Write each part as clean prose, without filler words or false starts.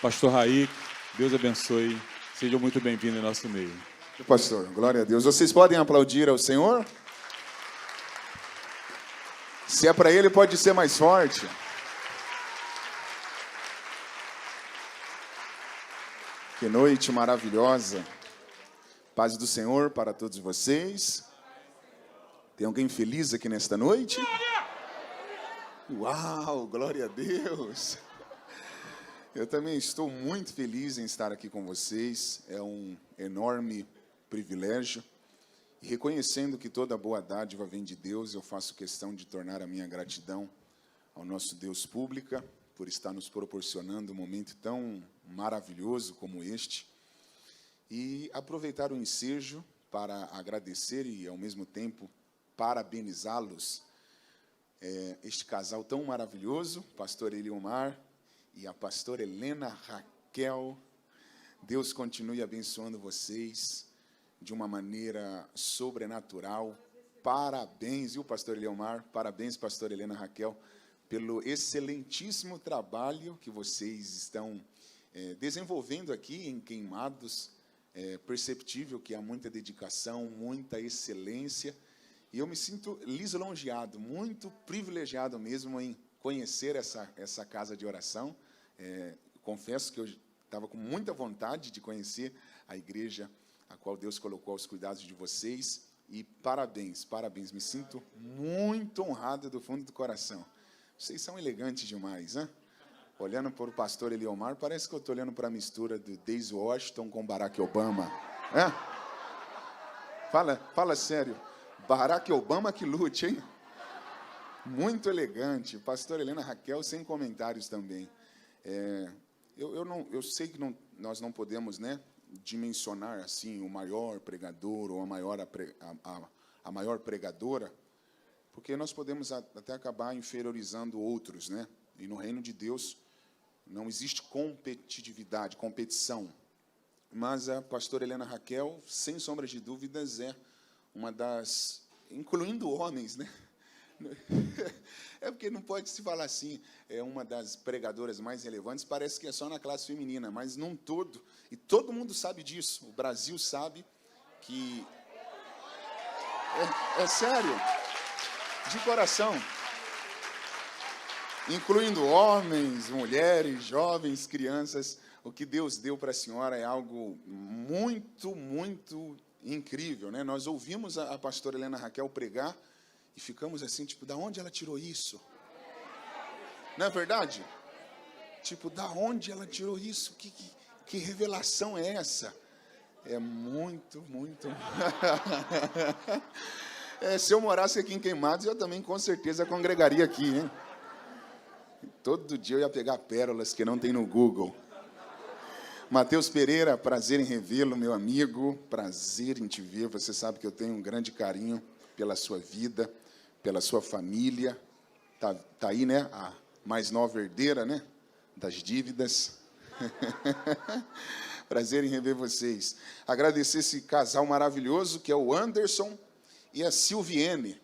Pastor Raí, Deus abençoe. Sejam muito bem-vindos em nosso meio. Pastor, glória a Deus. Vocês podem aplaudir ao Senhor? Se é para Ele, pode ser mais forte. Que noite maravilhosa. Paz do Senhor para todos vocês. Tem alguém feliz aqui nesta noite? Uau, glória a Deus. Eu também estou muito feliz em estar aqui com vocês. É um enorme privilégio. E reconhecendo que toda boa dádiva vem de Deus, eu faço questão de tornar a minha gratidão ao nosso Deus pública por estar nos proporcionando um momento tão maravilhoso como este. E aproveitar o ensejo para agradecer e, ao mesmo tempo, parabenizá-los. Este casal tão maravilhoso, pastor Eliomar e a pastora Helena Raquel. Deus continue abençoando vocês de uma maneira sobrenatural. Parabéns, viu, pastor Eliomar? Parabéns, pastora Helena Raquel, pelo excelentíssimo trabalho que vocês estão desenvolvendo aqui em Queimados. É perceptível que há muita dedicação, muita excelência. E eu me sinto lisonjeado, muito privilegiado mesmo em conhecer essa casa de oração. Confesso que eu estava com muita vontade de conhecer a igreja a qual Deus colocou aos cuidados de vocês. E parabéns, parabéns. Me sinto muito honrado do fundo do coração. Vocês são elegantes demais, né? Olhando para o pastor Eliomar, parece que eu estou olhando para a mistura do Daisy Washington com Barack Obama. Fala sério. Barack Obama que lute, hein? Muito elegante. Pastor Helena Raquel, sem comentários também. Eu sei que nós não podemos, né, dimensionar assim o maior pregador ou a maior pregadora, porque nós podemos até acabar inferiorizando outros, né? E no reino de Deus não existe competitividade, competição. Mas a pastora Helena Raquel, sem sombra de dúvidas, é uma das, incluindo homens, né? É porque não pode se falar assim, é uma das pregadoras mais relevantes, parece que é só na classe feminina, mas num todo, e todo mundo sabe disso, o Brasil sabe que... É sério, de coração. Incluindo homens, mulheres, jovens, crianças, o que Deus deu para a senhora é algo muito, muito incrível, né? Nós ouvimos a pastora Helena Raquel pregar e ficamos assim, tipo, da onde ela tirou isso? Não é verdade? Tipo, da onde ela tirou isso? Que revelação é essa? É muito, muito... Se eu morasse aqui em Queimados, eu também com certeza congregaria aqui, hein? Todo dia eu ia pegar pérolas que não tem no Google. Mateus Pereira, prazer em revê-lo, meu amigo. Prazer em te ver. Você sabe que eu tenho um grande carinho pela sua vida, pela sua família. Tá aí, né? A mais nova herdeira, né? Das dívidas. Prazer em rever vocês. Agradecer esse casal maravilhoso, que é o Anderson e a Silviene.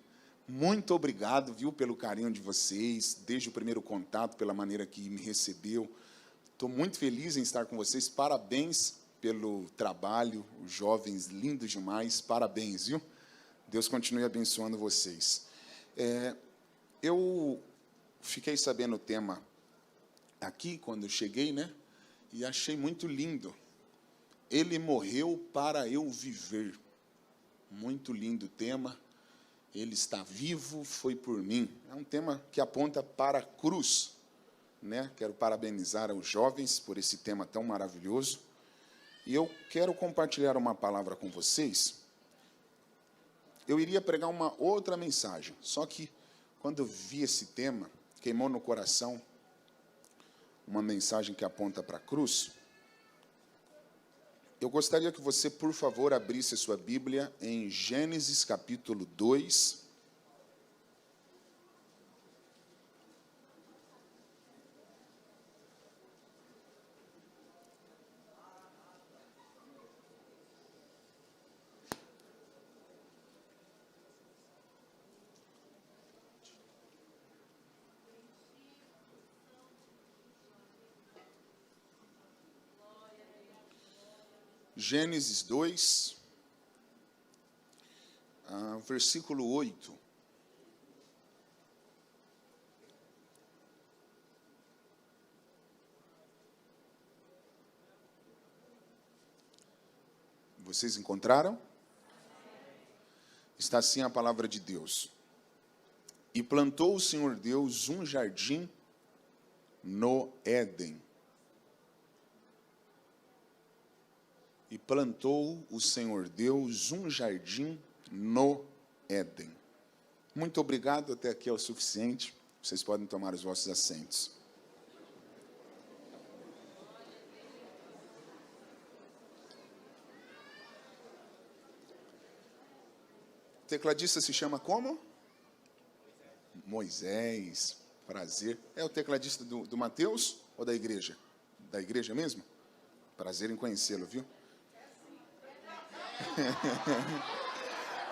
Muito obrigado, viu, pelo carinho de vocês, desde o primeiro contato, pela maneira que me recebeu. Estou muito feliz em estar com vocês. Parabéns pelo trabalho, os jovens lindos demais. Parabéns, viu? Deus continue abençoando vocês. Eu fiquei sabendo o tema aqui, quando eu cheguei, né? E achei muito lindo. Ele morreu para eu viver. Muito lindo o tema. Ele está vivo, foi por mim. É um tema que aponta para a cruz, né? Quero parabenizar os jovens por esse tema tão maravilhoso. E eu quero compartilhar uma palavra com vocês. Eu iria pregar uma outra mensagem, só que quando eu vi esse tema, queimou no coração uma mensagem que aponta para a cruz. Eu gostaria que você, por favor, abrisse a sua Bíblia em Gênesis, capítulo 2. Gênesis 2, versículo 8. Vocês encontraram? Está assim a palavra de Deus. E plantou o Senhor Deus um jardim no Éden. E plantou o Senhor Deus um jardim no Éden. Muito obrigado, até aqui é o suficiente. Vocês podem tomar os vossos assentos. O tecladista se chama como? Moisés. Prazer. É o tecladista do Mateus ou da igreja? Da igreja mesmo? Prazer em conhecê-lo, viu?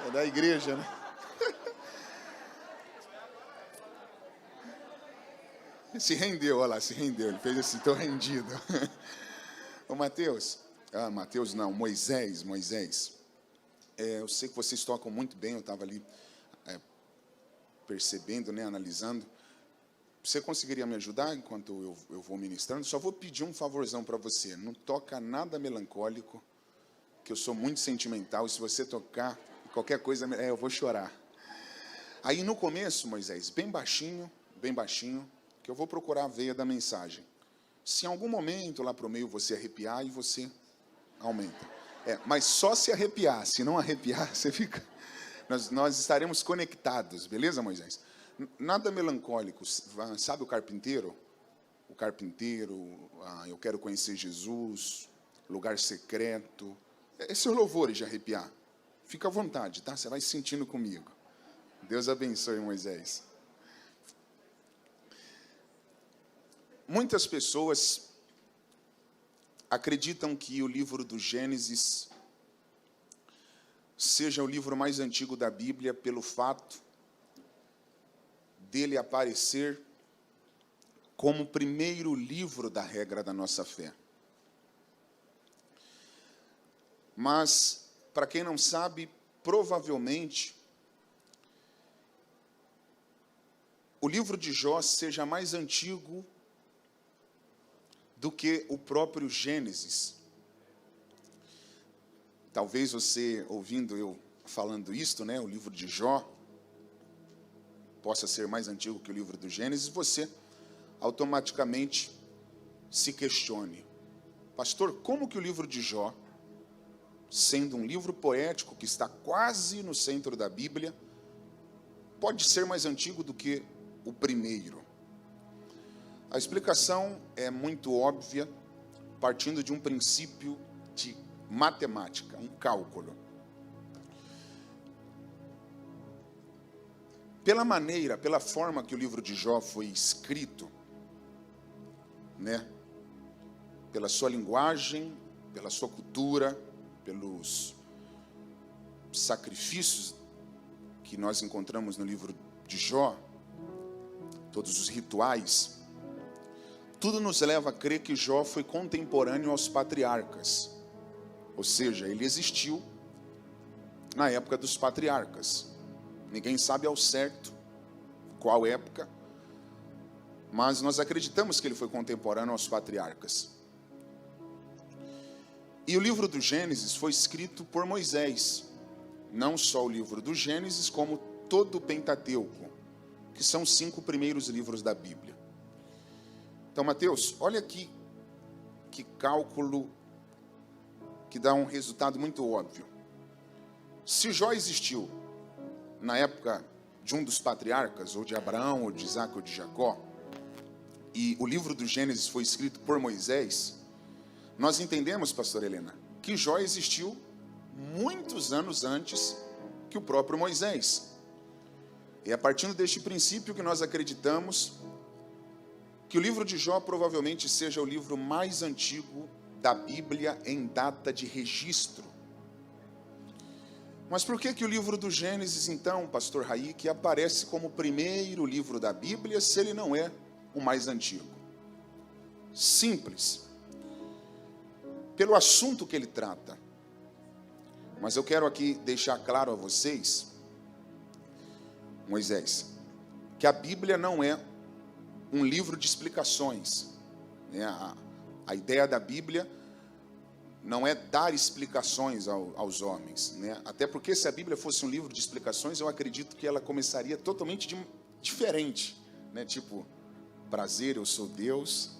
É da igreja, né? Se rendeu, olha lá, se rendeu. Ele fez assim, estou rendido. Ô Mateus. Mateus não, Moisés. Eu sei que vocês tocam muito bem, eu estava ali percebendo, né, analisando. Você conseguiria me ajudar enquanto eu vou ministrando? Só vou pedir um favorzão para você. Não toca nada melancólico, que eu sou muito sentimental. E se você tocar qualquer coisa, eu vou chorar. Aí no começo, Moisés, bem baixinho, que eu vou procurar a veia da mensagem. Se em algum momento lá para o meio você arrepiar, e você aumenta. Mas só se arrepiar. Se não arrepiar, você fica... Nós estaremos conectados, beleza, Moisés? Nada melancólico. Sabe o carpinteiro? O carpinteiro, eu quero conhecer Jesus, lugar secreto. Esse é o louvor de arrepiar. Fica à vontade, tá? Você vai sentindo comigo. Deus abençoe, Moisés. Muitas pessoas acreditam que o livro do Gênesis seja o livro mais antigo da Bíblia pelo fato dele aparecer como o primeiro livro da regra da nossa fé. Mas, para quem não sabe, provavelmente, o livro de Jó seja mais antigo do que o próprio Gênesis. Talvez você, ouvindo eu falando isto, né, o livro de Jó, possa ser mais antigo que o livro do Gênesis, você automaticamente se questione. Pastor, como que o livro de Jó, sendo um livro poético que está quase no centro da Bíblia, pode ser mais antigo do que o primeiro? A explicação é muito óbvia, partindo de um princípio de matemática, um cálculo. Pela forma que o livro de Jó foi escrito, né? Pela sua linguagem, pela sua cultura, pelos sacrifícios que nós encontramos no livro de Jó, todos os rituais, tudo nos leva a crer que Jó foi contemporâneo aos patriarcas. Ou seja, ele existiu na época dos patriarcas. Ninguém sabe ao certo qual época, mas nós acreditamos que ele foi contemporâneo aos patriarcas. E o livro do Gênesis foi escrito por Moisés. Não só o livro do Gênesis, como todo o Pentateuco, que são os 5 primeiros livros da Bíblia. Então, Mateus, olha aqui que cálculo que dá um resultado muito óbvio. Se Jó existiu na época de um dos patriarcas, ou de Abraão, ou de Isaac, ou de Jacó, e o livro do Gênesis foi escrito por Moisés, nós entendemos, pastor Helena, que Jó existiu muitos anos antes que o próprio Moisés. E é a partir deste princípio que nós acreditamos que o livro de Jó provavelmente seja o livro mais antigo da Bíblia em data de registro. Mas por que o livro do Gênesis, então, pastor Raí, que aparece como o primeiro livro da Bíblia, se ele não é o mais antigo? Simples. pelo assunto que ele trata. Mas eu quero aqui deixar claro a vocês, Moisés, que a Bíblia não é um livro de explicações, né? A ideia da Bíblia não é dar explicações aos homens, né? Até porque se a Bíblia fosse um livro de explicações, eu acredito que ela começaria totalmente diferente, né? Tipo, prazer, eu sou Deus.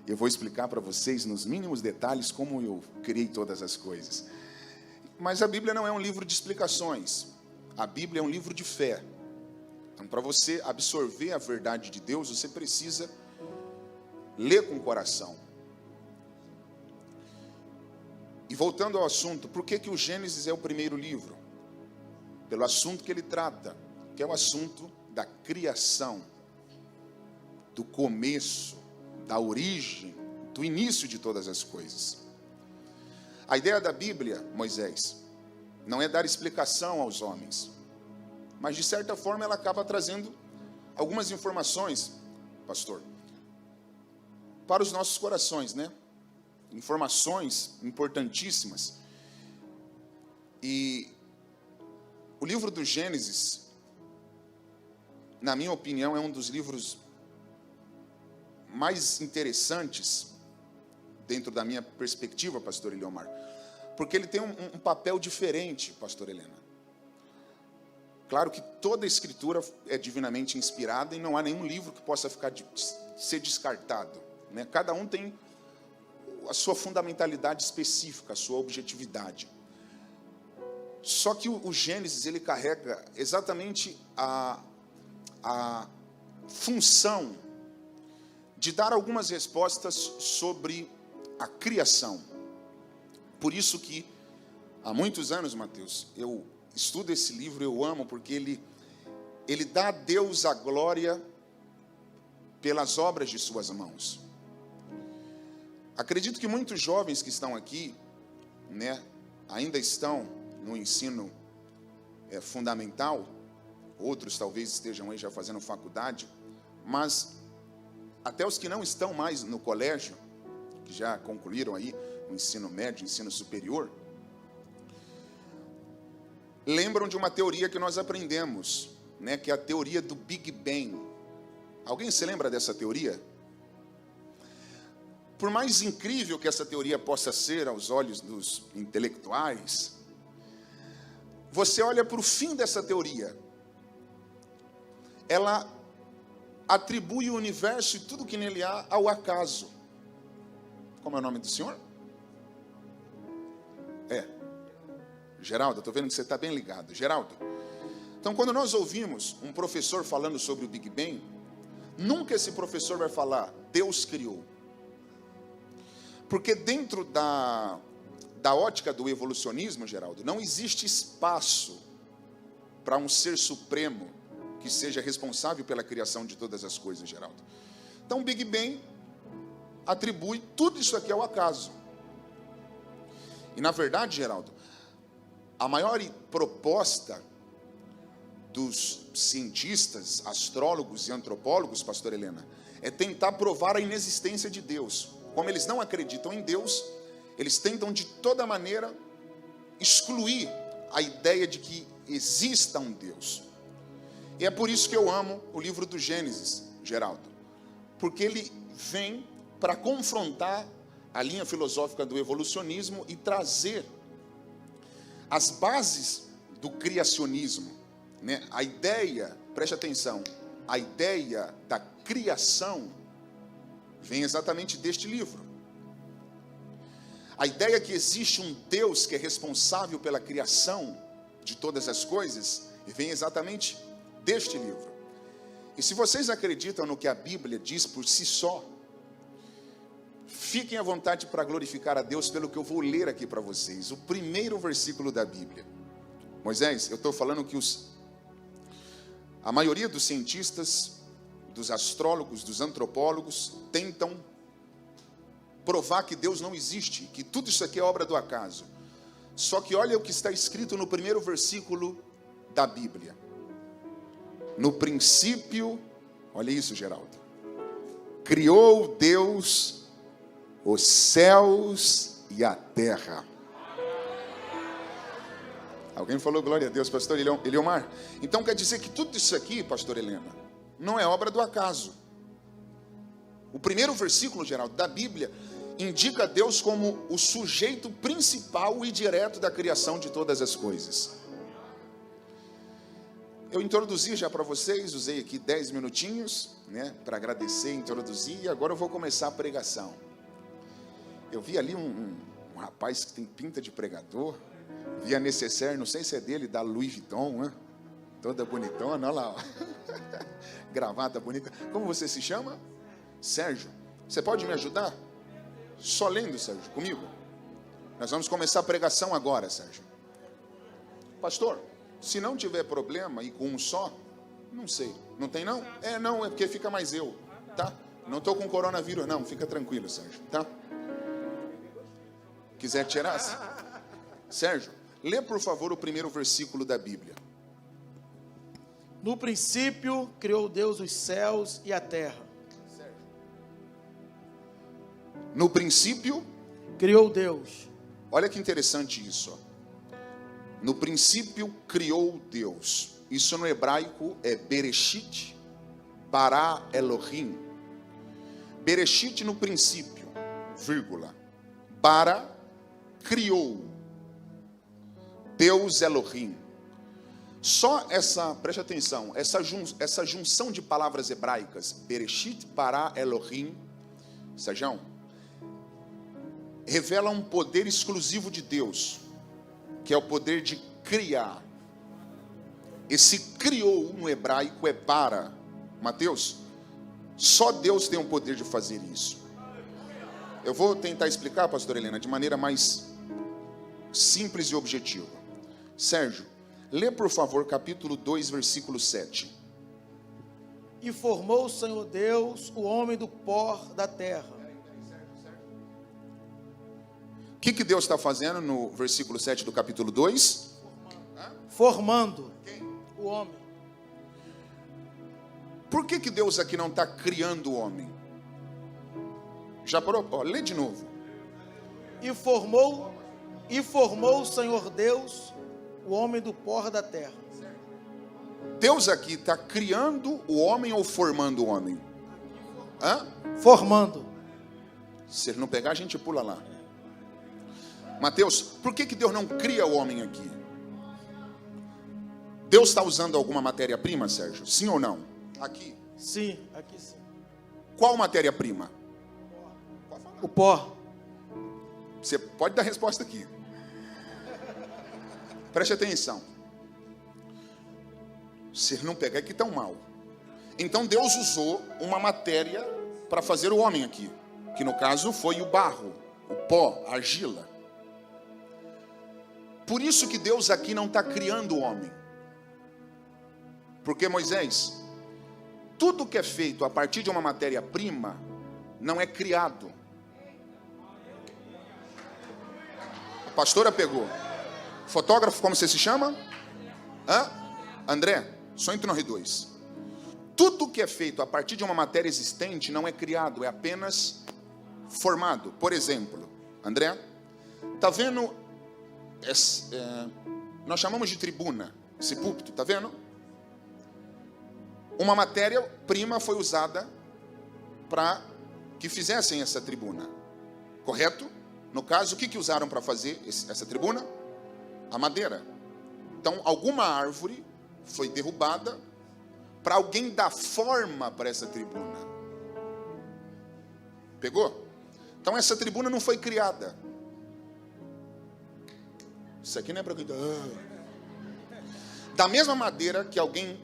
Eu vou explicar para vocês nos mínimos detalhes como eu criei todas as coisas. Mas a Bíblia não é um livro de explicações. A Bíblia é um livro de fé. Então, para você absorver a verdade de Deus, você precisa ler com o coração. E voltando ao assunto, por que o Gênesis é o primeiro livro? Pelo assunto que ele trata, que é o assunto da criação, do começo, da origem, do início de todas as coisas. A ideia da Bíblia, Moisés, não é dar explicação aos homens, mas de certa forma ela acaba trazendo algumas informações, pastor, para os nossos corações, né? Informações importantíssimas. E o livro do Gênesis, na minha opinião, é um dos livros mais interessantes dentro da minha perspectiva, pastor Eliomar, porque ele tem um papel diferente, pastor Helena. Claro que toda a escritura é divinamente inspirada e não há nenhum livro que possa ser descartado, né? Cada um tem a sua fundamentalidade específica, a sua objetividade. Só que o Gênesis, ele carrega exatamente a função de dar algumas respostas sobre a criação. Por isso que, há muitos anos, Mateus, eu estudo esse livro, eu amo, porque ele dá a Deus a glória pelas obras de suas mãos. Acredito que muitos jovens que estão aqui, né, ainda estão no ensino fundamental, outros talvez estejam aí já fazendo faculdade, mas até os que não estão mais no colégio, que já concluíram aí o ensino médio, ensino superior, lembram de uma teoria que nós aprendemos, né, que é a teoria do Big Bang. Alguém se lembra dessa teoria? Por mais incrível que essa teoria possa ser aos olhos dos intelectuais, você olha para o fim dessa teoria, ela atribui o universo e tudo que nele há ao acaso. Como é o nome do senhor? Geraldo, eu estou vendo que você está bem ligado. Geraldo, então quando nós ouvimos um professor falando sobre o Big Bang, nunca esse professor vai falar, Deus criou. Porque dentro da ótica do evolucionismo, Geraldo, não existe espaço para um ser supremo que seja responsável pela criação de todas as coisas, Geraldo. Então o Big Bang atribui tudo isso aqui ao acaso. E na verdade, Geraldo, a maior proposta dos cientistas, astrólogos e antropólogos, pastor Helena, é tentar provar a inexistência de Deus. Como eles não acreditam em Deus, eles tentam de toda maneira excluir a ideia de que exista um Deus. E é por isso que eu amo o livro do Gênesis, Geraldo, porque ele vem para confrontar a linha filosófica do evolucionismo e trazer as bases do criacionismo, né? A ideia, preste atenção, a ideia da criação vem exatamente deste livro. A ideia que existe um Deus que é responsável pela criação de todas as coisas vem exatamente deste livro. E se vocês acreditam no que a Bíblia diz por si só, fiquem à vontade para glorificar a Deus pelo que eu vou ler aqui para vocês. O primeiro versículo da Bíblia. Moisés, eu estou falando que a maioria dos cientistas, dos astrólogos, dos antropólogos, tentam provar que Deus não existe, que tudo isso aqui é obra do acaso. Só que olha o que está escrito no primeiro versículo da Bíblia. No princípio, olha isso, Geraldo, criou Deus os céus e a terra. Alguém falou glória a Deus, pastor Eliomar? Então quer dizer que tudo isso aqui, pastor Helena, não é obra do acaso. O primeiro versículo, Geraldo, da Bíblia indica Deus como o sujeito principal e direto da criação de todas as coisas. Eu introduzi já para vocês, usei aqui 10 minutinhos, né, para agradecer, introduzir, e agora eu vou começar a pregação. Eu vi ali um rapaz que tem pinta de pregador, vi a necessaire, não sei se é dele, da Louis Vuitton, né? Toda bonitona, olha lá, ó. Gravata bonita. Como você se chama? Sérgio. Você pode me ajudar? Só lendo, Sérgio, comigo? Nós vamos começar a pregação agora, Sérgio. Pastor, se não tiver problema e com um só, não sei. Não tem não? Não, é porque fica mais eu, tá? Não estou com coronavírus não, fica tranquilo, Sérgio, tá? Quiser tirar? Sérgio, lê por favor o primeiro versículo da Bíblia. No princípio criou Deus os céus e a terra. No princípio, Criou Deus. olha que interessante isso, ó. No princípio criou Deus. Isso no hebraico é Bereshit, Bara Elohim. Bereshit no princípio, vírgula. Bara criou. Deus Elohim. Só essa, preste atenção, essa junção de palavras hebraicas, Bereshit, Bara Elohim, Sérgio, revela um poder exclusivo de Deus, que é o poder de criar. Esse criou no hebraico é para. Mateus, só Deus tem o poder de fazer isso. Eu vou tentar explicar, pastor Helena, de maneira mais simples e objetiva. Sérgio, lê por favor capítulo 2, versículo 7. E formou o Senhor Deus o homem do pó da terra. O que Deus está fazendo no versículo 7 do capítulo 2? Formando o homem. Por que Deus aqui não está criando o homem? Já parou? Ó, lê de novo. E formou o Senhor Deus o homem do pó da terra. Deus aqui está criando o homem ou formando o homem? Formando. Se ele não pegar, a gente pula lá. Mateus, por que Deus não cria o homem aqui? Deus está usando alguma matéria-prima, Sérgio? Sim ou não? Aqui. Sim, aqui sim. Qual matéria-prima? O pó. Você pode dar resposta aqui. Preste atenção. Se ele não pegar, é que tão mal. Então Deus usou uma matéria para fazer o homem aqui, que no caso foi o barro, o pó, a argila. Por isso que Deus aqui não está criando o homem. Porque Moisés, tudo que é feito a partir de uma matéria-prima não é criado. A pastora pegou. Fotógrafo, como você se chama? André, só entre nós dois. Tudo que é feito a partir de uma matéria existente não é criado, é apenas formado. Por exemplo, André, tá vendo? Nós chamamos de tribuna, esse púlpito, tá vendo? Uma matéria-prima foi usada para que fizessem essa tribuna, correto? No caso, o que usaram para fazer essa tribuna? A madeira. Então, alguma árvore foi derrubada para alguém dar forma para essa tribuna. Pegou? Então, essa tribuna não foi criada. Isso aqui não é para cuidar. Da mesma madeira que alguém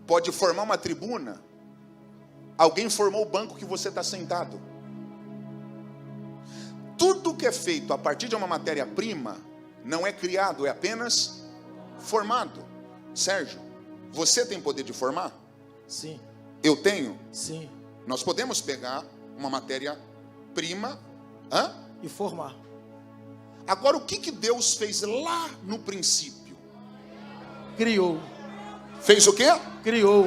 pode formar uma tribuna, alguém formou o banco que você está sentado. Tudo que é feito a partir de uma matéria-prima não é criado, é apenas formado. Sérgio, você tem poder de formar? Sim. Eu tenho? Sim. Nós podemos pegar uma matéria-prima E formar. Agora, o que Deus fez lá no princípio? Criou. Fez o quê? Criou.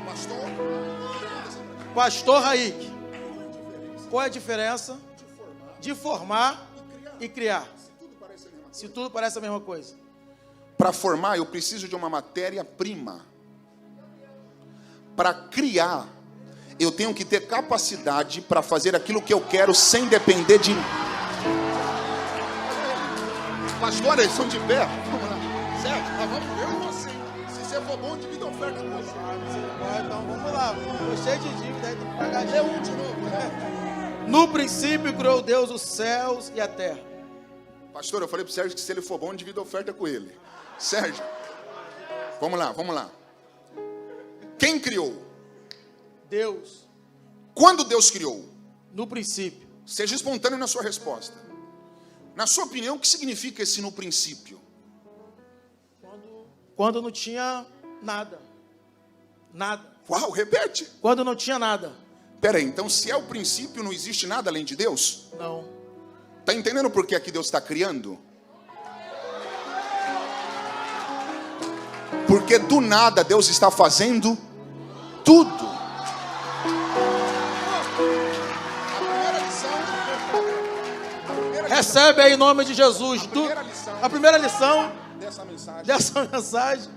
Pastor, Pastor Raik, qual é a diferença de formar e criar? Se tudo parece a mesma coisa. Para formar, eu preciso de uma matéria-prima. Para criar, eu tenho que ter capacidade para fazer aquilo que eu quero sem depender de... Pastor, eles são de pé. Vamos lá. Certo? Nós vamos ver você. Se você for bom, divida a oferta com você. Então vamos lá. Estou cheio de dívida aí, tem que pagar Lê um de novo, né? No princípio criou Deus os céus e a terra. Pastor, eu falei para o Sérgio que se ele for bom, divida a oferta com ele. Sérgio, vamos lá, vamos lá. Quem criou? Deus. Quando Deus criou? No princípio. Seja espontâneo na sua resposta. Na sua opinião, o que significa esse no princípio? Quando não tinha nada. Nada. Uau, repete. Quando não tinha nada. Pera aí, então se é o princípio, não existe nada além de Deus? Não. Está entendendo por que aqui Deus está criando? Porque do nada Deus está fazendo tudo. Recebe aí em nome de Jesus. A primeira lição dessa mensagem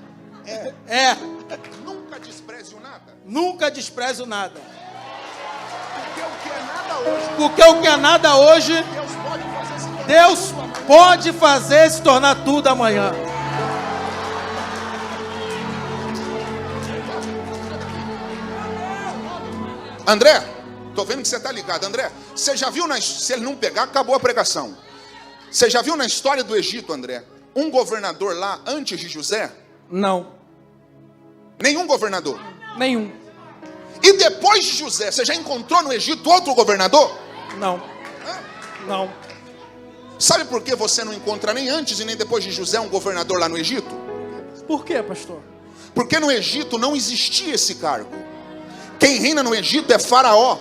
é nunca despreze o nada. nunca despreze o nada. Porque o que é nada hoje, Porque o que é nada hoje, Deus pode fazer se tornar tudo amanhã. André, tô vendo que você está ligado. André, você já viu, se ele não pegar, acabou a pregação. Você já viu na história do Egito, André, um governador lá antes de José? Não, Nenhum governador. nenhum. E depois de José, você já encontrou no Egito outro governador? Não, não. Sabe por que você não encontra nem antes e nem depois de José um governador lá no Egito? Por quê, pastor? Porque no Egito não existia esse cargo. Quem reina no Egito é Faraó.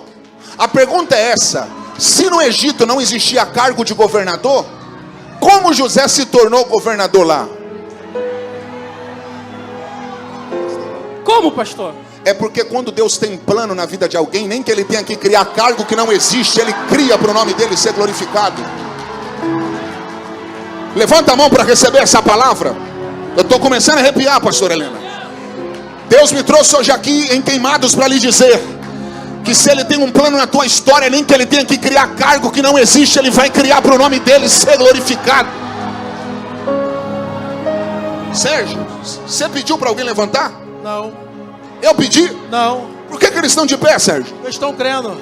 A pergunta é essa: se no Egito não existia cargo de governador, como José se tornou governador lá? Como, pastor? É porque quando Deus tem plano na vida de alguém, nem que ele tenha que criar cargo que não existe, ele cria para o nome dele ser glorificado. Levanta a mão para receber essa palavra. Eu estou começando a arrepiar, pastor Helena. Deus me trouxe hoje aqui em Queimados para lhe dizer que se ele tem um plano na tua história, nem que ele tenha que criar cargo que não existe, ele vai criar para o nome dele ser glorificado. Sérgio, você pediu para alguém levantar? Não. Eu pedi? Não. Por que eles estão de pé, Sérgio? Eles estão crendo.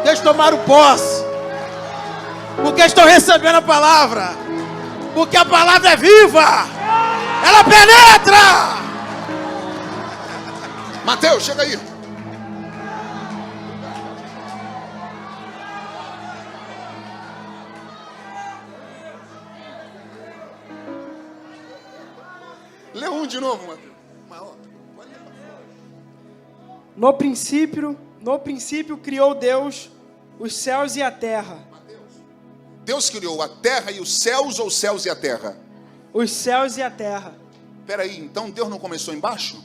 Eles tomaram posse. Porque estão recebendo a palavra. Porque a palavra é viva. Ela penetra. Mateus, chega aí. Lê um de novo, Mateus. No princípio criou Deus os céus e a terra. Deus criou a terra e os céus, ou os céus e a terra? Os céus e a terra. Espera aí, então Deus não começou embaixo?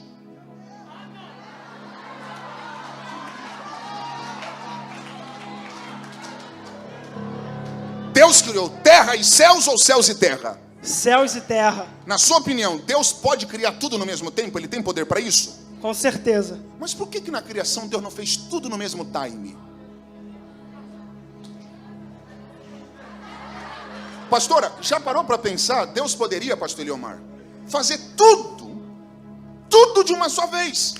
Deus criou terra e céus, ou céus e terra? Céus e terra. Na sua opinião, Deus pode criar tudo no mesmo tempo? Ele tem poder para isso? Com certeza. Mas por que na criação Deus não fez tudo no mesmo time? Pastora, já parou para pensar? Deus poderia, pastor Eliomar, fazer tudo de uma só vez.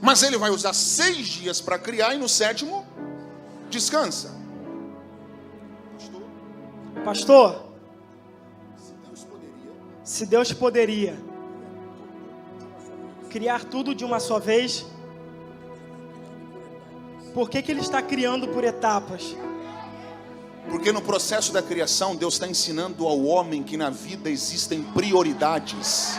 Mas ele vai usar 6 dias para criar e no 7º descansa. Pastor, se Deus poderia criar tudo de uma só vez, por que Ele está criando por etapas? Porque no processo da criação, Deus está ensinando ao homem que na vida existem prioridades.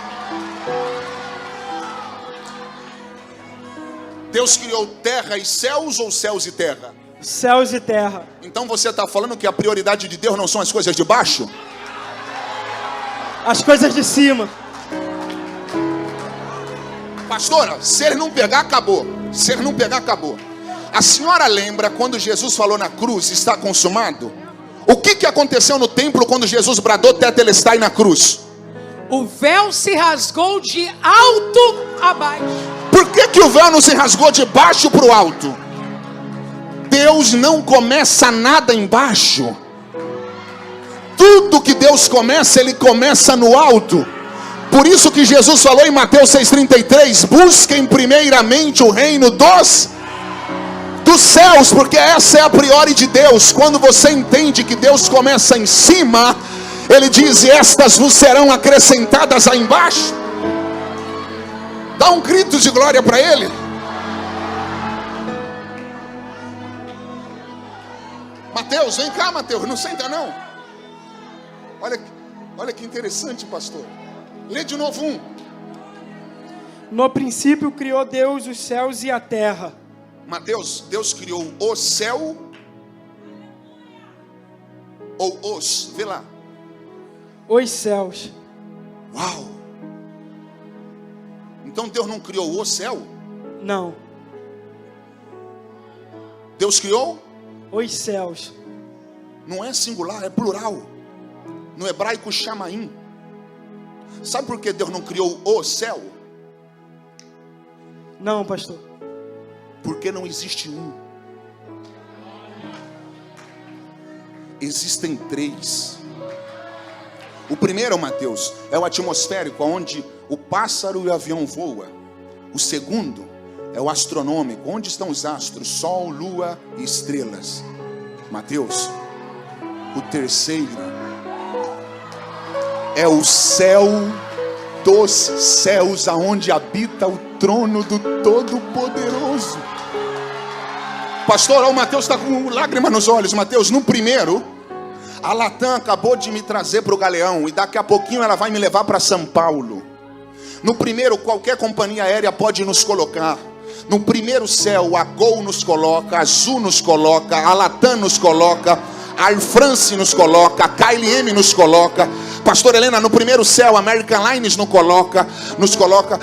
Deus criou terra e céus, ou céus e terra? Céus e terra. Então você está falando que a prioridade de Deus não são as coisas de baixo? As coisas de cima. Pastora, se ele não pegar, acabou. Se ele não pegar, acabou. A senhora lembra quando Jesus falou na cruz, está consumado? O que aconteceu no templo quando Jesus bradou tetelestai na cruz? O véu se rasgou de alto a baixo. Por que o véu não se rasgou de baixo para o alto? Deus não começa nada embaixo. Tudo que Deus começa, Ele começa no alto. Por isso que Jesus falou em Mateus 6,33: busquem primeiramente o reino dos céus, porque essa é a priori de Deus. Quando você entende que Deus começa em cima, Ele diz: e estas vos serão acrescentadas aí embaixo. Dá um grito de glória para Ele. Mateus, vem cá, Mateus, não senta não. Olha que interessante, pastor. Lê de novo um. No princípio criou Deus os céus e a terra. Mateus, Deus criou o céu ou os? Vê lá. Os céus. Uau! Então Deus não criou o céu? Não. Deus criou? Os céus. Não é singular, é plural. No hebraico, chamaim. Sabe por que Deus não criou o céu? Não, pastor. Porque não existe um. Existem três. O primeiro, Mateus, é o atmosférico, onde o pássaro e o avião voam. O segundo é o astronômico, onde estão os astros, sol, lua e estrelas. Mateus, o terceiro é o céu dos céus, aonde habita o trono do Todo-Poderoso. Pastor, o Mateus está com lágrimas nos olhos. Mateus, no primeiro, a Latam acabou de me trazer para o Galeão, e daqui a pouquinho ela vai me levar para São Paulo. No primeiro, qualquer companhia aérea pode nos colocar. No primeiro céu, a Gol nos coloca, a Azul nos coloca, a Latam nos coloca, a Air France nos coloca, a KLM nos coloca. Pastor Helena, no primeiro céu, a American Airlines nos coloca,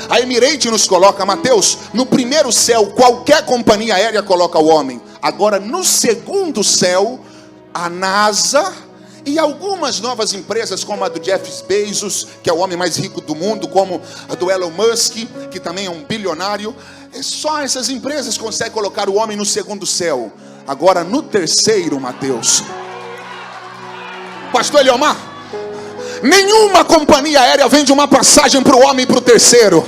a Emirates nos coloca. Mateus, no primeiro céu, qualquer companhia aérea coloca o homem. Agora, no segundo céu, a NASA e algumas novas empresas, como a do Jeff Bezos, que é o homem mais rico do mundo, como a do Elon Musk, que também é um bilionário. Só essas empresas conseguem colocar o homem no segundo céu. Agora, no terceiro, Mateus, pastor Eliomar, nenhuma companhia aérea vende uma passagem para o homem e para o terceiro.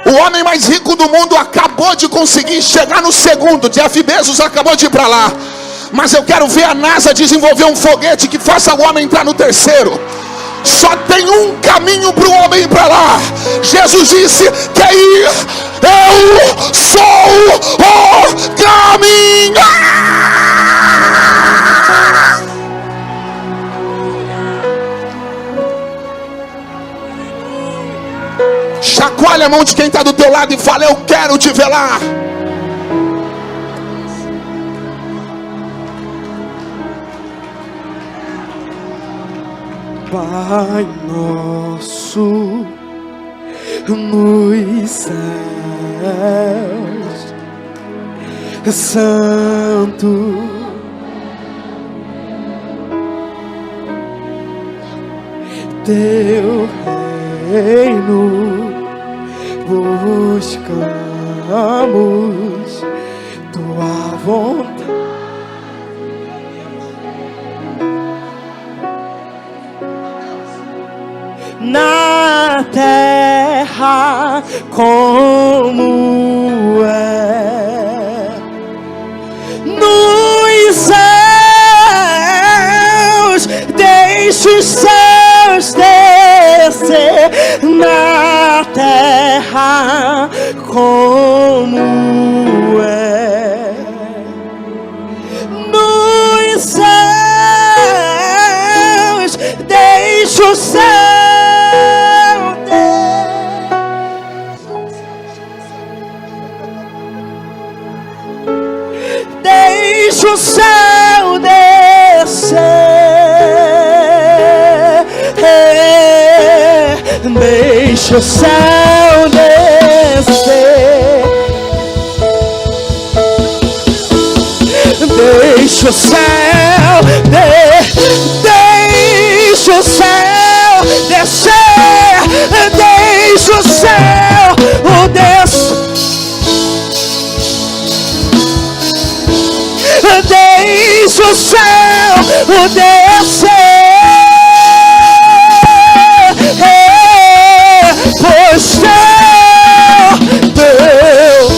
O homem mais rico do mundo acabou de conseguir chegar no segundo. Jeff Bezos acabou de ir para lá. Mas eu quero ver a NASA desenvolver um foguete que faça o homem entrar no terceiro. Só tem um caminho para o homem ir para lá. Jesus disse: quer ir? Eu sou o caminho. Chacoalha a mão de quem está do teu lado e fala: eu quero te ver lá. Pai nosso nos céus, santo, teu reino, buscamos tua vontade. Na terra como é nos céus, deixa os céus descer. Na terra como é nos céus, deixa os céus. Deixa o céu descer, deixa o céu descer. deixa o céu, deixa o céu descer, deixa o céu descer. Deixa o céu descer, pois Deus.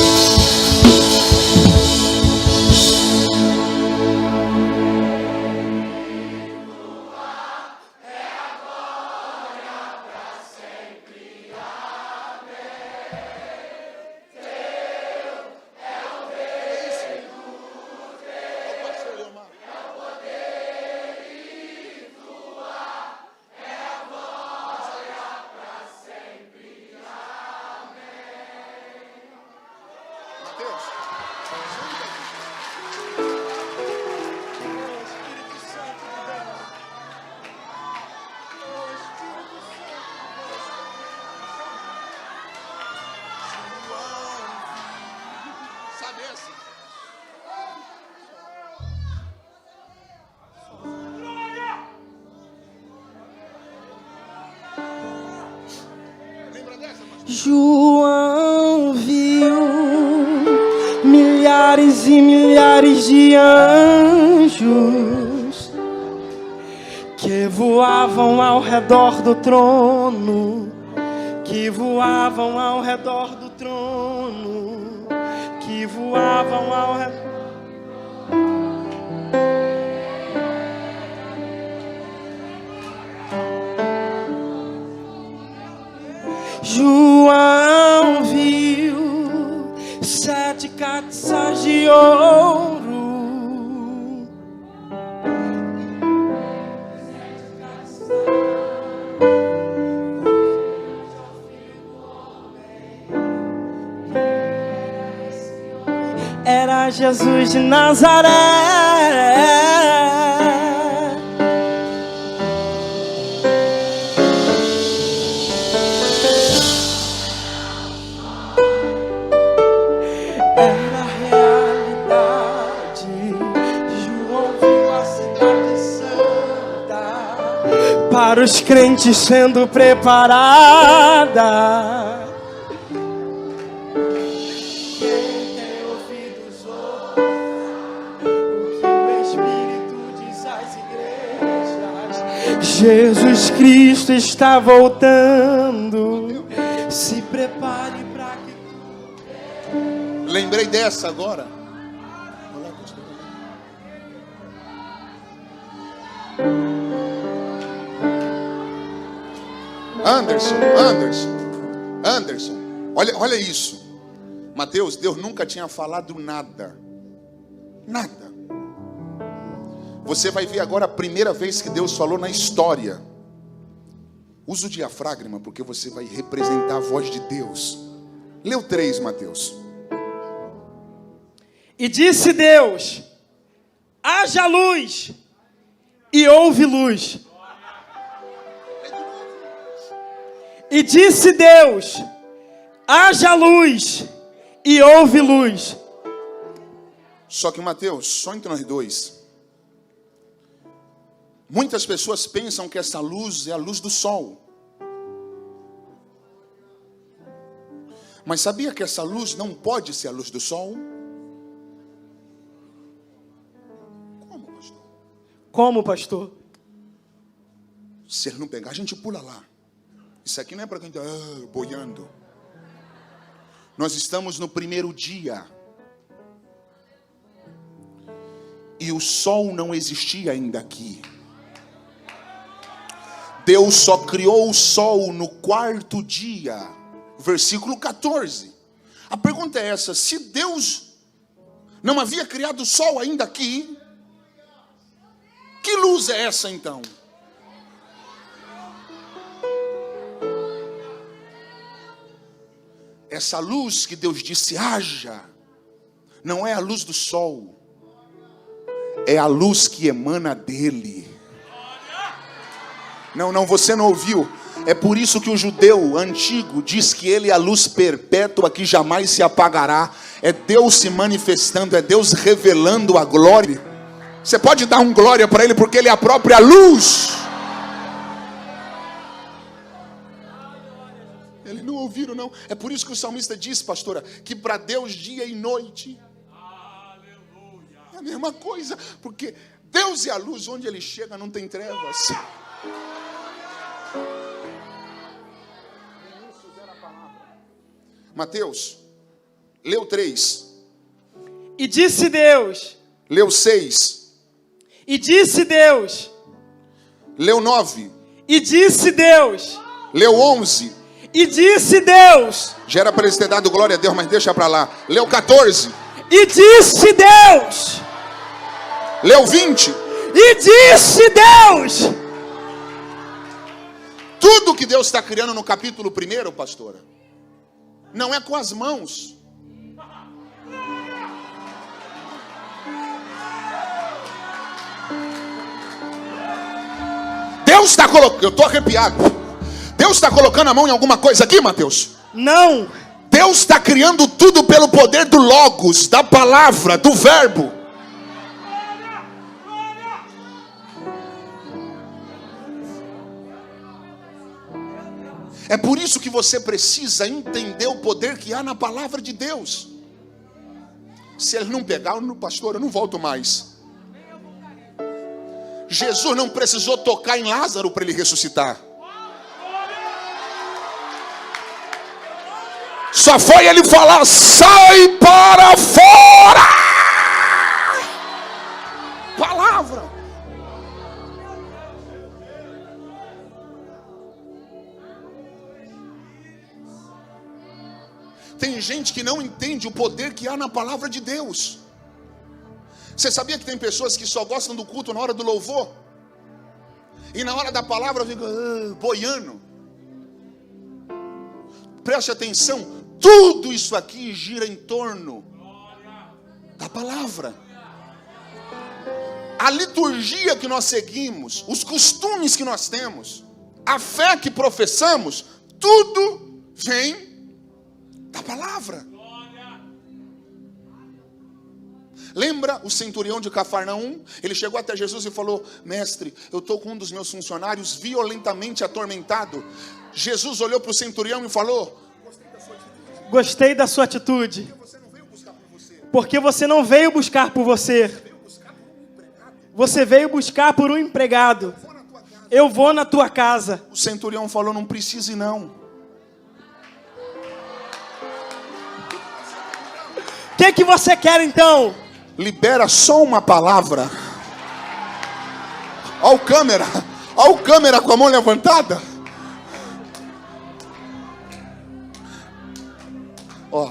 João viu milhares e milhares de anjos que voavam ao redor do trono, que voavam ao redor do trono, que voavam ao redor. João viu 7 caças de ouro, era Jesus de Nazaré. Para os crentes sendo preparada. Quem tem ouvidos ouve o que o Espírito diz às igrejas. Jesus Cristo está voltando. Se prepare para que tu... Lembrei dessa agora. Anderson, olha isso. Mateus, Deus nunca tinha falado nada. Nada. Você vai ver agora a primeira vez que Deus falou na história. Usa o diafragma, porque você vai representar a voz de Deus. Lê o 3, Mateus. E disse Deus: haja luz, e houve luz. E disse Deus: haja luz, e houve luz. Só que, Mateus, só entre nós dois, muitas pessoas pensam que essa luz é a luz do sol. Mas sabia que essa luz não pode ser a luz do sol? Como, pastor? Como, pastor? Se ele não pegar, a gente pula lá. Isso aqui não é para quem está boiando. Nós estamos no primeiro dia. E o sol não existia ainda aqui. Deus só criou o sol no 4º dia. Versículo 14. A pergunta é essa: se Deus não havia criado o sol ainda aqui, que luz é essa então? Essa luz que Deus disse haja, não é a luz do sol, é a luz que emana dele. Não, você não ouviu. É por isso que o judeu antigo diz que ele é a luz perpétua que jamais se apagará. É Deus se manifestando, é Deus revelando a glória. Você pode dar um glória para Ele, porque Ele é a própria luz. Eles não ouviram, não. É por isso que o salmista diz, pastora, que para Deus dia e noite é a mesma coisa, porque Deus é a luz, onde Ele chega não tem trevas. Mateus, leu 3. E disse Deus. Leu 6. E disse Deus. Leu 9. E disse Deus. Leu 11. E disse Deus. Já era para eles ter dado glória a Deus, mas deixa para lá. Leu 14. E disse Deus. Leu 20. E disse Deus. Tudo que Deus está criando no capítulo 1, pastora, não é com as mãos. Deus está colocando, eu estou arrepiado. Deus está colocando a mão em alguma coisa aqui, Mateus? Não. Deus está criando tudo pelo poder do Logos, da palavra, do verbo. É por isso que você precisa entender o poder que há na palavra de Deus. Se ele não pegar, pastor, eu não volto mais. Jesus não precisou tocar em Lázaro para ele ressuscitar. Só foi ele falar: sai para fora. Palavra. Tem gente que não entende o poder que há na palavra de Deus. Você sabia que tem pessoas que só gostam do culto na hora do louvor? E na hora da palavra fica boiando. Preste atenção, tudo isso aqui gira em torno da palavra. A liturgia que nós seguimos, os costumes que nós temos, a fé que professamos, tudo vem da palavra. Lembra o centurião de Cafarnaum? Ele chegou até Jesus e falou: mestre, eu estou com um dos meus funcionários violentamente atormentado. Jesus olhou para o centurião e falou: gostei da sua atitude. Porque você não veio buscar por você. Você veio buscar por um empregado. Eu vou na tua casa. O centurião falou: não precise não. O que você quer então? Libera só uma palavra. Olha o câmera com a mão levantada. Ó.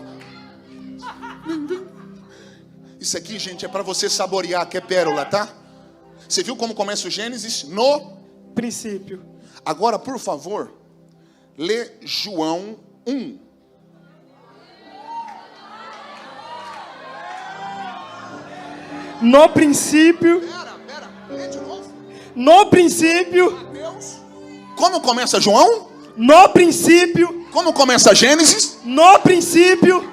Isso aqui, gente, é para você saborear, que é pérola, tá? Você viu como começa o Gênesis? No princípio. Agora, por favor, lê João 1. No princípio. Lê de novo. No princípio. Como começa João? No princípio. Como começa Gênesis? No princípio.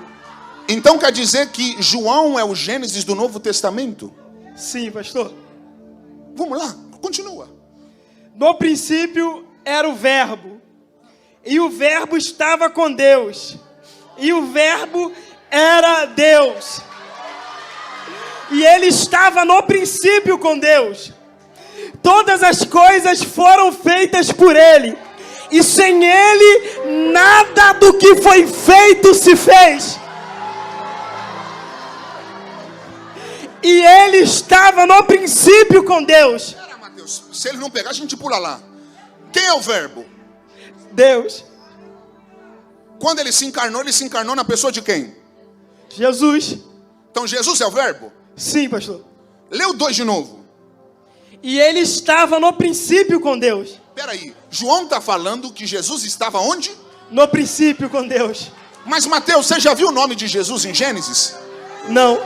Então quer dizer que João é o Gênesis do Novo Testamento? Sim, pastor. Vamos lá, continua. No princípio era o verbo. E o verbo estava com Deus. E o verbo era Deus. E ele estava no princípio com Deus. Todas as coisas foram feitas por ele. E sem ele, nada do que foi feito se fez. E ele estava no princípio com Deus. Espera, Mateus, se ele não pegar, a gente pula lá. Quem é o verbo? Deus. Quando ele se encarnou na pessoa de quem? Jesus. Então Jesus é o verbo? Sim, pastor. Lê o 2 de novo. E ele estava no princípio com Deus. Espera aí, João está falando que Jesus estava onde? No princípio com Deus. Mas Mateus, você já viu o nome de Jesus em Gênesis? Não.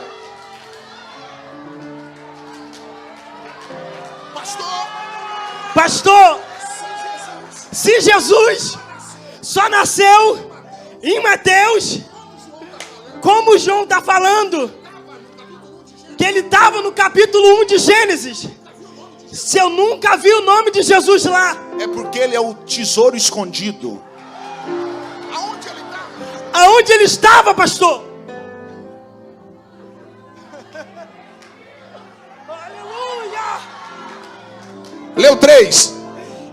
Pastor, se Jesus só nasceu em Mateus, como João está falando, que ele estava no capítulo 1 de Gênesis. Se eu nunca vi o nome de Jesus lá, É porque ele é o tesouro escondido. Aonde ele está? aonde ele estava, pastor? Aleluia! Leu 3,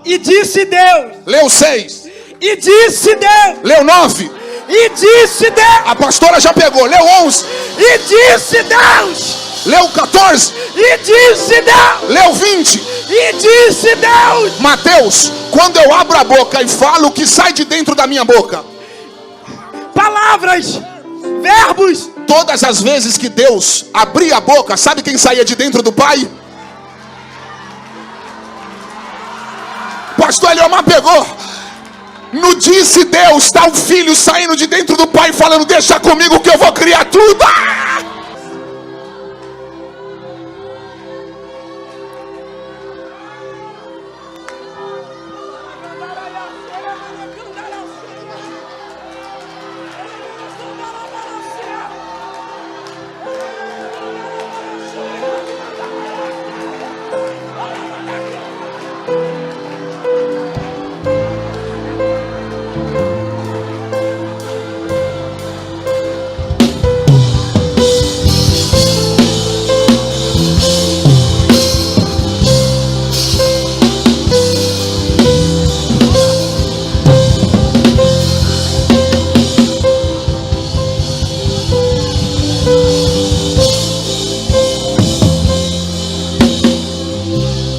E disse Deus, leu 6, e disse Deus, leu 9. e disse Deus, A pastora já pegou, leu 11, e disse Deus, leu 14, e disse Deus, leu 20. e disse Deus. Mateus, quando eu abro a boca e falo, o que sai de dentro da minha boca? Palavras, verbos. Todas as vezes que Deus abria a boca, sabe quem saía de dentro do Pai? Pastor Eliomar pegou. No disse Deus, está o filho saindo de dentro do Pai, falando: deixa comigo que eu vou criar tudo.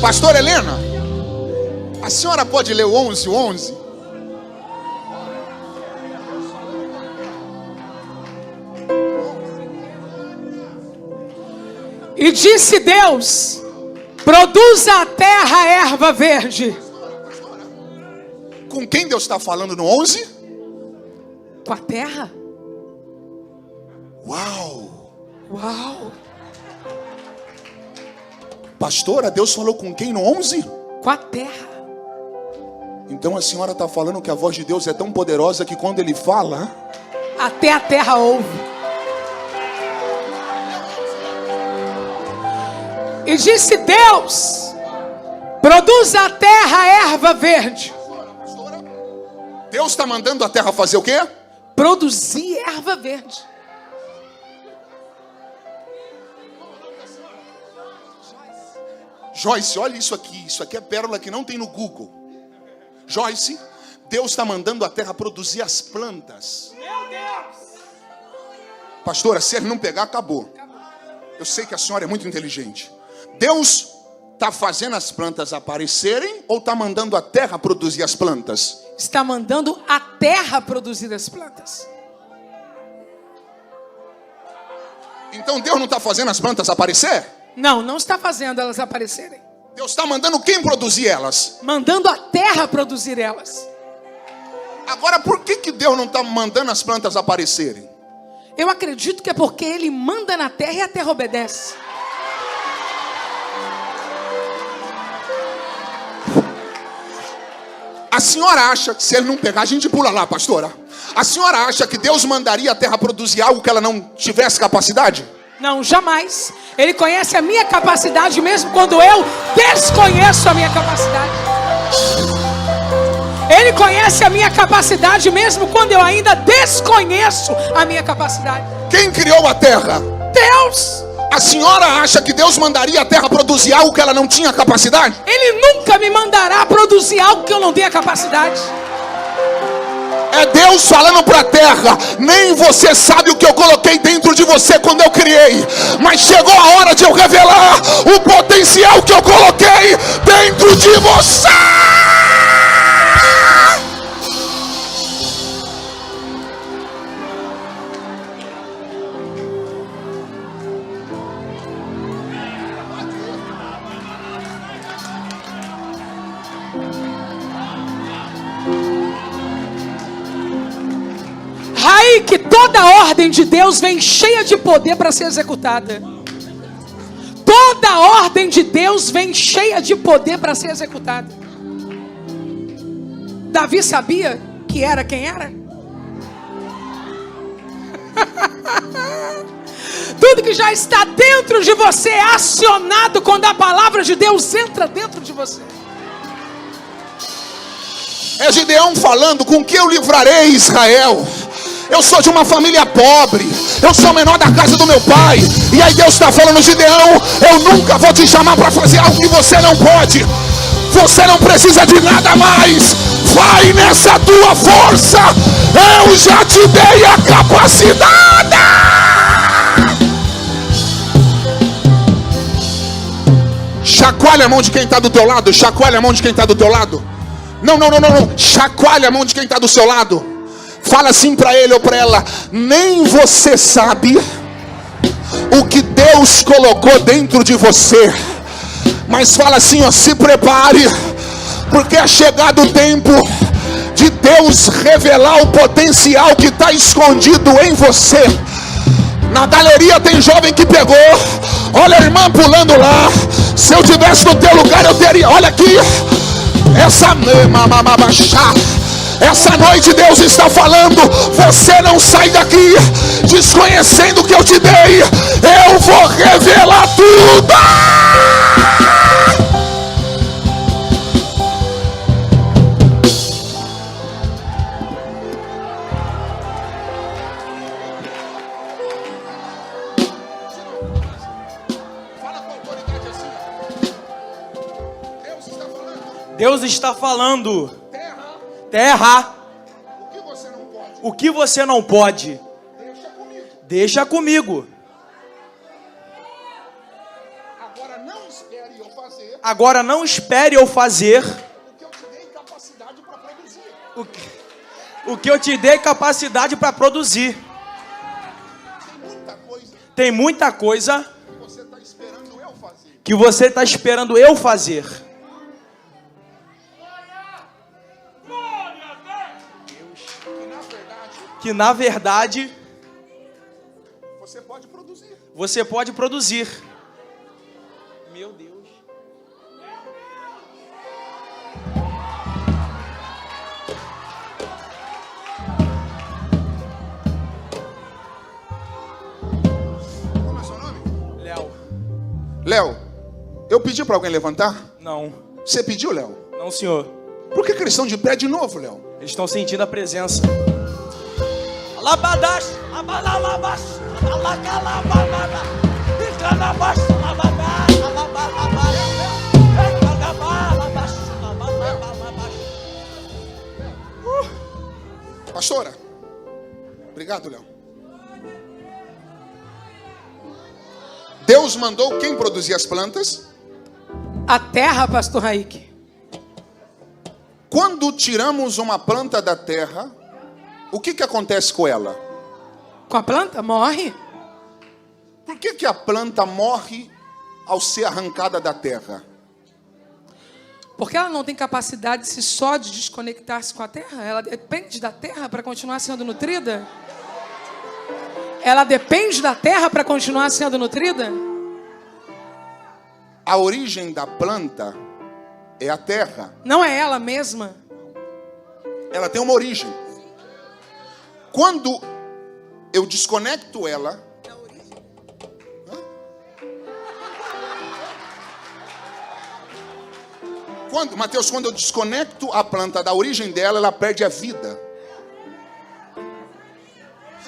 Pastor Helena, a senhora pode ler o 11, o 11? E disse Deus: produza a terra erva verde. Com quem Deus está falando no 11? Com a terra? Uau! Uau! Pastora, Deus falou com quem no 11? Com a terra. Então a senhora está falando que a voz de Deus é tão poderosa que quando Ele fala, Até a terra ouve. E disse Deus: produza a terra erva verde. Deus está mandando a terra fazer o quê? Produzir erva verde. Joyce, olha isso aqui. Isso aqui é pérola que não tem no Google. Joyce, Deus está mandando a terra produzir as plantas. Meu Deus! Pastora, se ele não pegar, acabou. Eu sei que a senhora é muito inteligente. Deus está fazendo as plantas aparecerem ou está mandando a terra produzir as plantas? Está mandando a terra produzir as plantas. Então Deus não está fazendo as plantas aparecer? Não, não está fazendo elas aparecerem. Deus está mandando quem produzir elas? Mandando a terra produzir elas. Agora, por que Deus não está mandando as plantas aparecerem? Eu acredito que é porque Ele manda na terra e a terra obedece. A senhora acha que se ele não pegar, a gente pula lá, pastora. A senhora acha que Deus mandaria a terra produzir algo que ela não tivesse capacidade? Não, jamais. Ele conhece a minha capacidade mesmo quando eu desconheço a minha capacidade. Ele conhece a minha capacidade mesmo quando eu ainda desconheço a minha capacidade. Quem criou a terra? Deus! A senhora acha que Deus mandaria a terra produzir algo que ela não tinha capacidade? Ele nunca me mandará produzir algo que eu não tenha capacidade. É Deus falando para a terra: nem você sabe o que eu coloquei dentro de você quando eu criei, mas chegou a hora de eu revelar o potencial que eu coloquei dentro de você. Aí que toda a ordem de Deus vem cheia de poder para ser executada. Toda a ordem de Deus vem cheia de poder para ser executada. Davi sabia que era quem era? Tudo que já está dentro de você é acionado quando a palavra de Deus entra dentro de você. É Gideão falando: com que eu livrarei Israel? Eu sou de uma família pobre, eu sou o menor da casa do meu pai. E aí Deus está falando: Gideão, eu nunca vou te chamar para fazer algo que você não pode. Você não precisa de nada mais. Vai nessa tua força. Eu já te dei a capacidade. Chacoalha a mão de quem está do teu lado. Chacoalha a mão de quem está do teu lado. Não. Chacoalha a mão de quem está do seu lado. Fala assim para ele ou para ela: nem você sabe o que Deus colocou dentro de você. Mas fala assim, ó: se prepare, porque é chegado o tempo de Deus revelar o potencial que está escondido em você. Na galeria tem jovem que pegou. Olha a irmã pulando lá. Se eu tivesse no teu lugar eu teria. Olha aqui. Essa noite Deus está falando: você não sai daqui desconhecendo o que eu te dei. Eu vou revelar tudo. Deus está falando. Terra. O que você não pode? Deixa comigo. Agora não espere eu fazer. O que eu te dei capacidade para produzir. Tem muita coisa que você está esperando eu fazer. Que na verdade você pode produzir. Meu Deus. Como é seu nome? Léo. Léo, eu pedi para alguém levantar? Não. Você pediu, Léo? Não, senhor. Por que eles estão de pé de novo, Léo? Eles estão sentindo a presença. Labadash, abalalabash, abalacalababada, icanabash, labadash, alabalabash, icanabash, alabalabash. Pastora, obrigado, Léo. Deus mandou quem produzir as plantas? A terra, pastor Raik. Quando tiramos uma planta da terra, o que acontece com ela? Com a planta? Morre. Por que a planta morre ao ser arrancada da terra? Porque ela não tem capacidade só de desconectar-se com a terra. Ela depende da terra para continuar sendo nutrida. Ela depende da terra para continuar sendo nutrida. A origem da planta é a terra. Não é ela mesma. Ela tem uma origem. Quando eu desconecto ela, quando eu desconecto a planta da origem dela, ela perde a vida.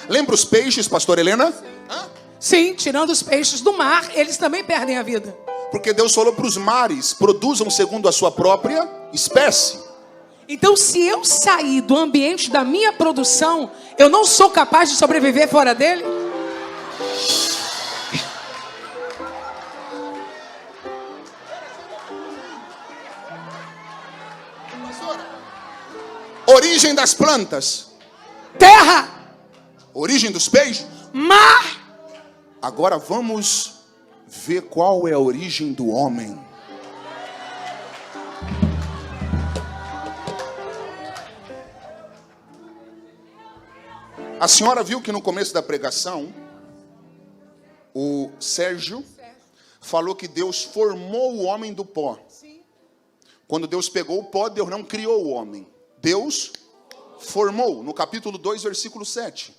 Lembra os peixes, pastor Helena? Sim, tirando os peixes do mar, eles também perdem a vida. Porque Deus falou para os mares: produzam segundo a sua própria espécie. Então, se eu sair do ambiente da minha produção, eu não sou capaz de sobreviver fora dele? Origem das plantas. Terra. Origem dos peixes. Mar. Agora vamos ver qual é a origem do homem. A senhora viu que no começo da pregação, o Sérgio falou que Deus formou o homem do pó. Quando Deus pegou o pó, Deus não criou o homem. Deus formou, no capítulo 2, versículo 7.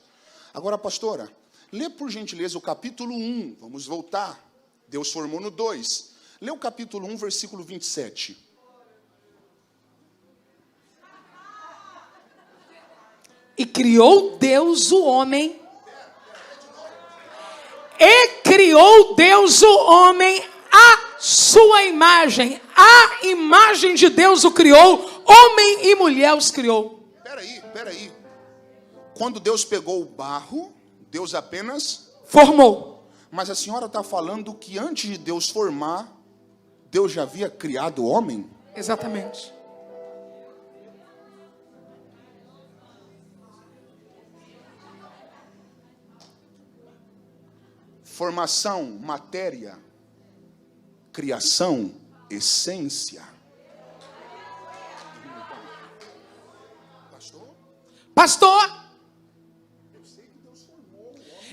Agora, pastora, Lê, por gentileza, o capítulo 1. Vamos voltar. Deus formou no 2. Lê o capítulo 1, versículo 27. E criou Deus o homem. E criou Deus o homem à sua imagem. A imagem de Deus o criou. Homem e mulher os criou. Peraí. Quando Deus pegou o barro, Deus apenas Formou. Mas a senhora está falando que antes de Deus formar, Deus já havia criado o homem? Exatamente. Formação, matéria. Criação, essência. Pastor,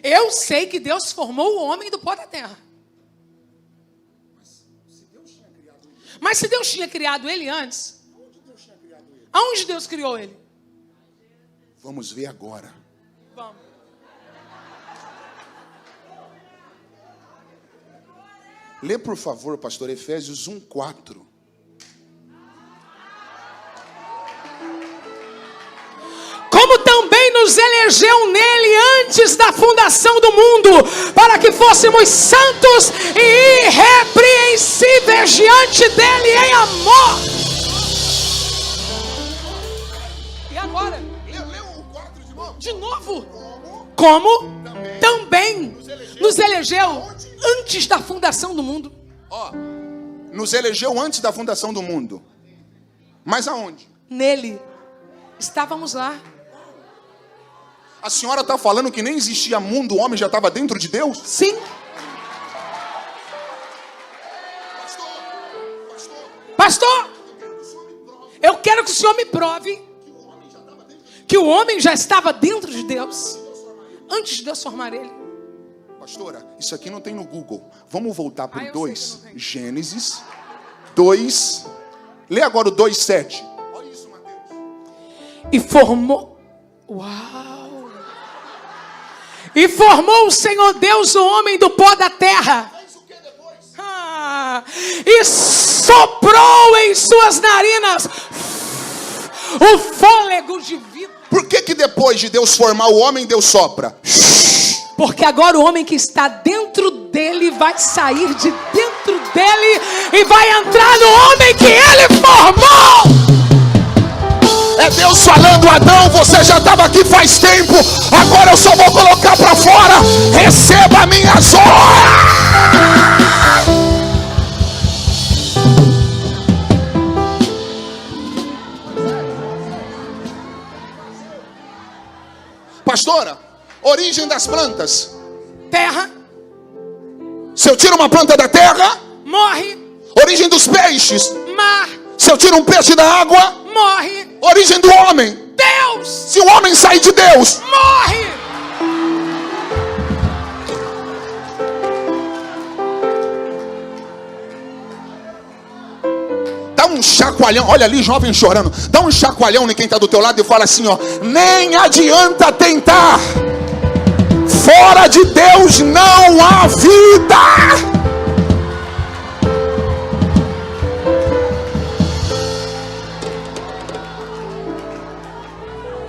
eu sei que Deus formou o homem do pó da terra. Mas se Deus tinha criado ele antes, aonde Deus criou ele? Vamos ver agora. Vamos. Lê, por favor, pastor, Efésios 1:4. Como também nos elegeu nele antes da fundação do mundo, para que fôssemos santos e irrepreensíveis diante dele em amor. E agora? Lê o 4 de novo. De novo. Como também nos elegeu antes da fundação do mundo. Nos elegeu antes da fundação do mundo. Mas aonde? Nele. Estávamos lá. A senhora está falando que nem existia mundo, o homem já estava dentro de Deus? Sim. Pastor, eu quero que o senhor me prove que o homem já estava dentro de Deus antes de Deus formar ele. Pastora, isso aqui não tem no Google. Vamos voltar para o eu 2. sei que não tem. Gênesis 2. Lê agora o 2:7. Olha isso, Mateus. E formou. Uau! E formou o Senhor Deus o homem do pó da terra. E soprou em suas narinas o fôlego de vida. Por que depois de Deus formar o homem, Deus sopra? Porque agora o homem que está dentro dele vai sair de dentro dele e vai entrar no homem que ele formou. É Deus falando: Adão, você já estava aqui faz tempo, agora eu só vou colocar para fora. Receba a minha zorra. Pastora, origem das plantas. Terra, Se eu tiro uma planta da terra, morre. origem dos peixes. Mar, Se eu tiro um peixe da água, morre. origem do homem. Deus, Se o homem sair de Deus, morre. dá um chacoalhão. Olha ali, jovem chorando. Dá um chacoalhão em quem está do teu lado e fala assim, ó: nem adianta tentar. Fora de Deus não há vida.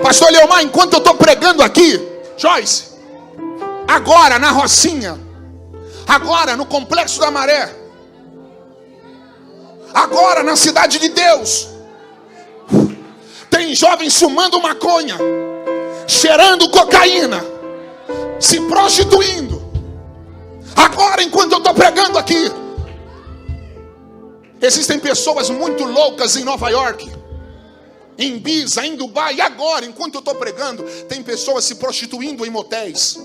Pastor Leomar, enquanto eu estou pregando aqui, Joyce, agora na Rocinha, agora no Complexo da Maré, agora na Cidade de Deus, tem jovens fumando maconha, cheirando cocaína, se prostituindo. Agora, enquanto eu estou pregando aqui, existem pessoas muito loucas em Nova York, em Ibiza, em Dubai. E agora, enquanto eu estou pregando, tem pessoas se prostituindo em motéis.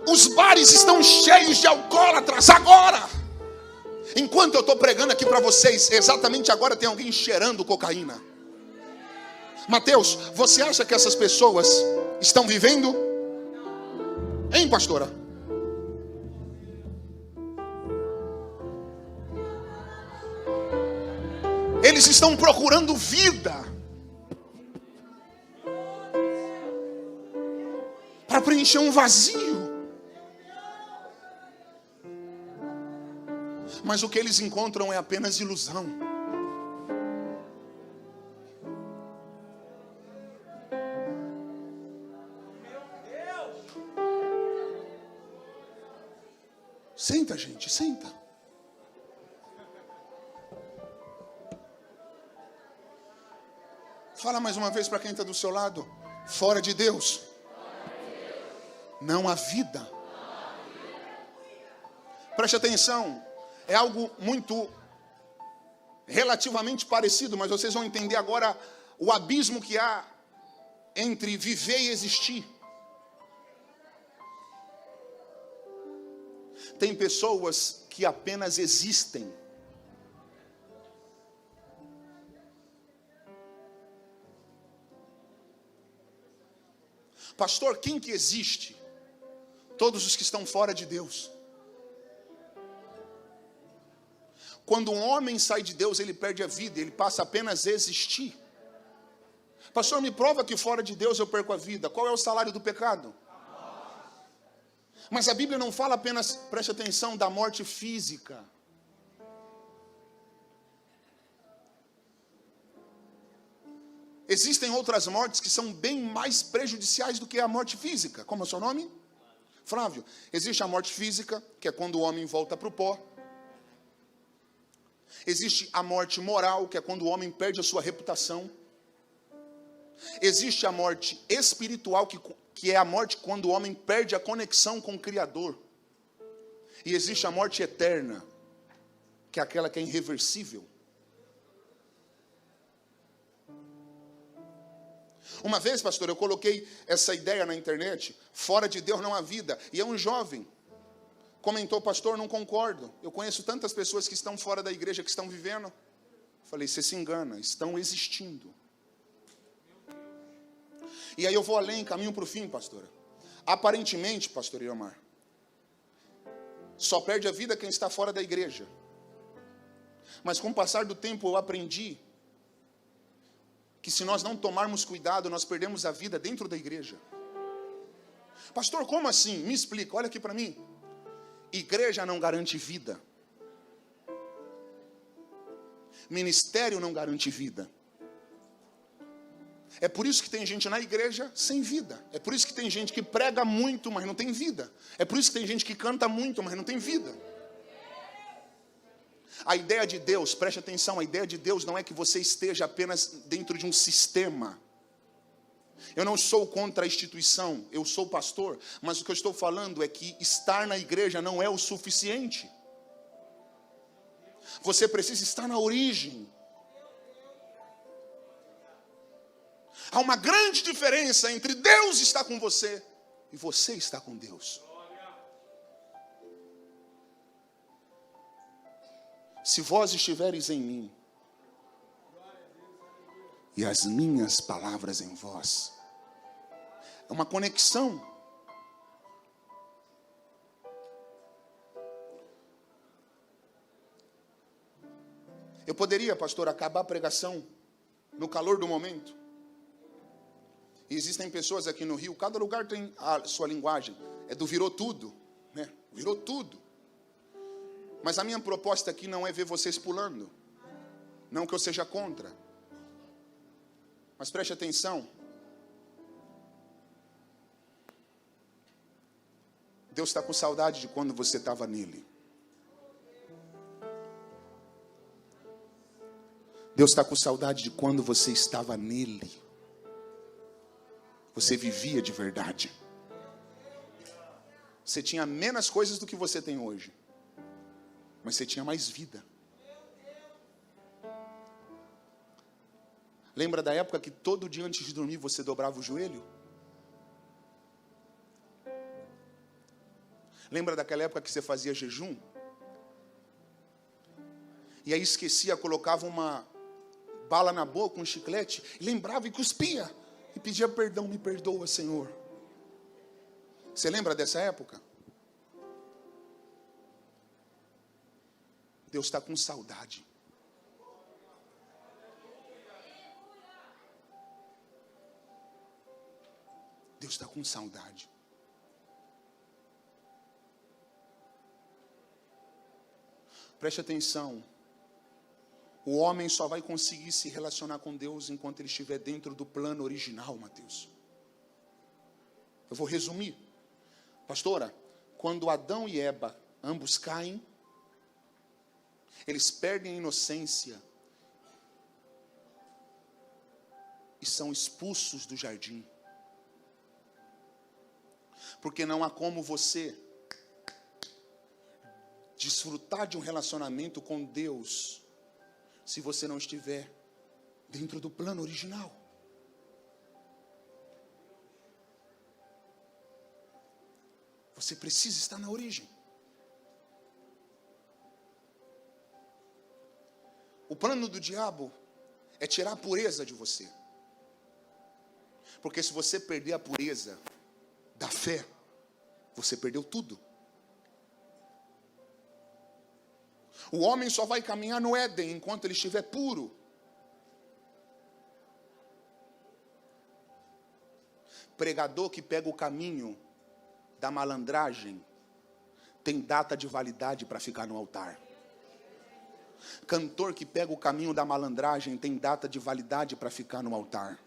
Os bares estão cheios de alcoólatras agora. Enquanto eu estou pregando aqui para vocês, exatamente agora tem alguém cheirando cocaína. Mateus, você acha que essas pessoas estão vivendo? Hein, pastora? Eles estão procurando vida para preencher um vazio. Mas o que eles encontram é apenas ilusão. Senta, gente, senta. Fala mais uma vez para quem está do seu lado. Fora de Deus, não há vida. Preste atenção. É algo muito relativamente parecido, mas vocês vão entender agora o abismo que há entre viver e existir. Tem pessoas que apenas existem. Pastor, quem que existe? Todos os que estão fora de Deus. Quando um homem sai de Deus, ele perde a vida, ele passa apenas a existir. Pastor, me prova que fora de Deus eu perco a vida. Qual é o salário do pecado? Mas a Bíblia não fala apenas, preste atenção, da morte física. Existem outras mortes que são bem mais prejudiciais do que a morte física. Como é o seu nome? Flávio. Existe a morte física, que é quando o homem volta para o pó. Existe a morte moral, que é quando o homem perde a sua reputação. Existe a morte espiritual, que é a morte quando o homem perde a conexão com o Criador. E existe a morte eterna, que é aquela que é irreversível. Uma vez, pastor, eu coloquei essa ideia na internet, fora de Deus não há vida. E é um jovem comentou, pastor, não concordo. Eu conheço tantas pessoas que estão fora da igreja, que estão vivendo. Falei, você se engana, estão existindo. E aí eu vou além, caminho para o fim, pastora. Aparentemente, pastor Iomar, só perde a vida quem está fora da igreja. Mas com o passar do tempo eu aprendi que se nós não tomarmos cuidado, nós perdemos a vida dentro da igreja. Pastor, como assim? Me explica, olha aqui para mim. Igreja não garante vida. Ministério não garante vida. É por isso que tem gente na igreja sem vida. É por isso que tem gente que prega muito, mas não tem vida. É por isso que tem gente que canta muito, mas não tem vida. A ideia de Deus, preste atenção, a ideia de Deus não é que você esteja apenas dentro de um sistema. Eu não sou contra a instituição, eu sou pastor, mas o que eu estou falando é que estar na igreja não é o suficiente. Você precisa estar na origem. Há uma grande diferença entre Deus estar com você e você estar com Deus. Se vós estiveres em mim, e as minhas palavras em vós, é uma conexão. Eu poderia, pastor, acabar a pregação no calor do momento. E existem pessoas aqui no Rio, cada lugar tem a sua linguagem, é do virou tudo, né? Virou tudo. Mas a minha proposta aqui não é ver vocês pulando. Não que eu seja contra. Mas preste atenção. Deus está com saudade de quando você estava nele. Deus está com saudade de quando você estava nele. Você vivia de verdade. Você tinha menos coisas do que você tem hoje. Mas você tinha mais vida. Lembra da época que todo dia antes de dormir você dobrava o joelho? Lembra daquela época que você fazia jejum? E aí esquecia, colocava uma bala na boca, um chiclete, e lembrava e cuspia. E pedia perdão, me perdoa, Senhor. Você lembra dessa época? Deus está com saudade. Deus está com saudade. Preste atenção. O homem só vai conseguir se relacionar com Deus enquanto ele estiver dentro do plano original, Mateus. Eu vou resumir. Pastora, quando Adão e Eva ambos caem, eles perdem a inocência e são expulsos do jardim. Porque não há como você desfrutar de um relacionamento com Deus se você não estiver dentro do plano original. Você precisa estar na origem. O plano do diabo é tirar a pureza de você. Porque se você perder a pureza da fé, você perdeu tudo. O homem só vai caminhar no Éden enquanto ele estiver puro. Pregador que pega o caminho da malandragem tem data de validade para ficar no altar. Cantor que pega o caminho da malandragem tem data de validade para ficar no altar.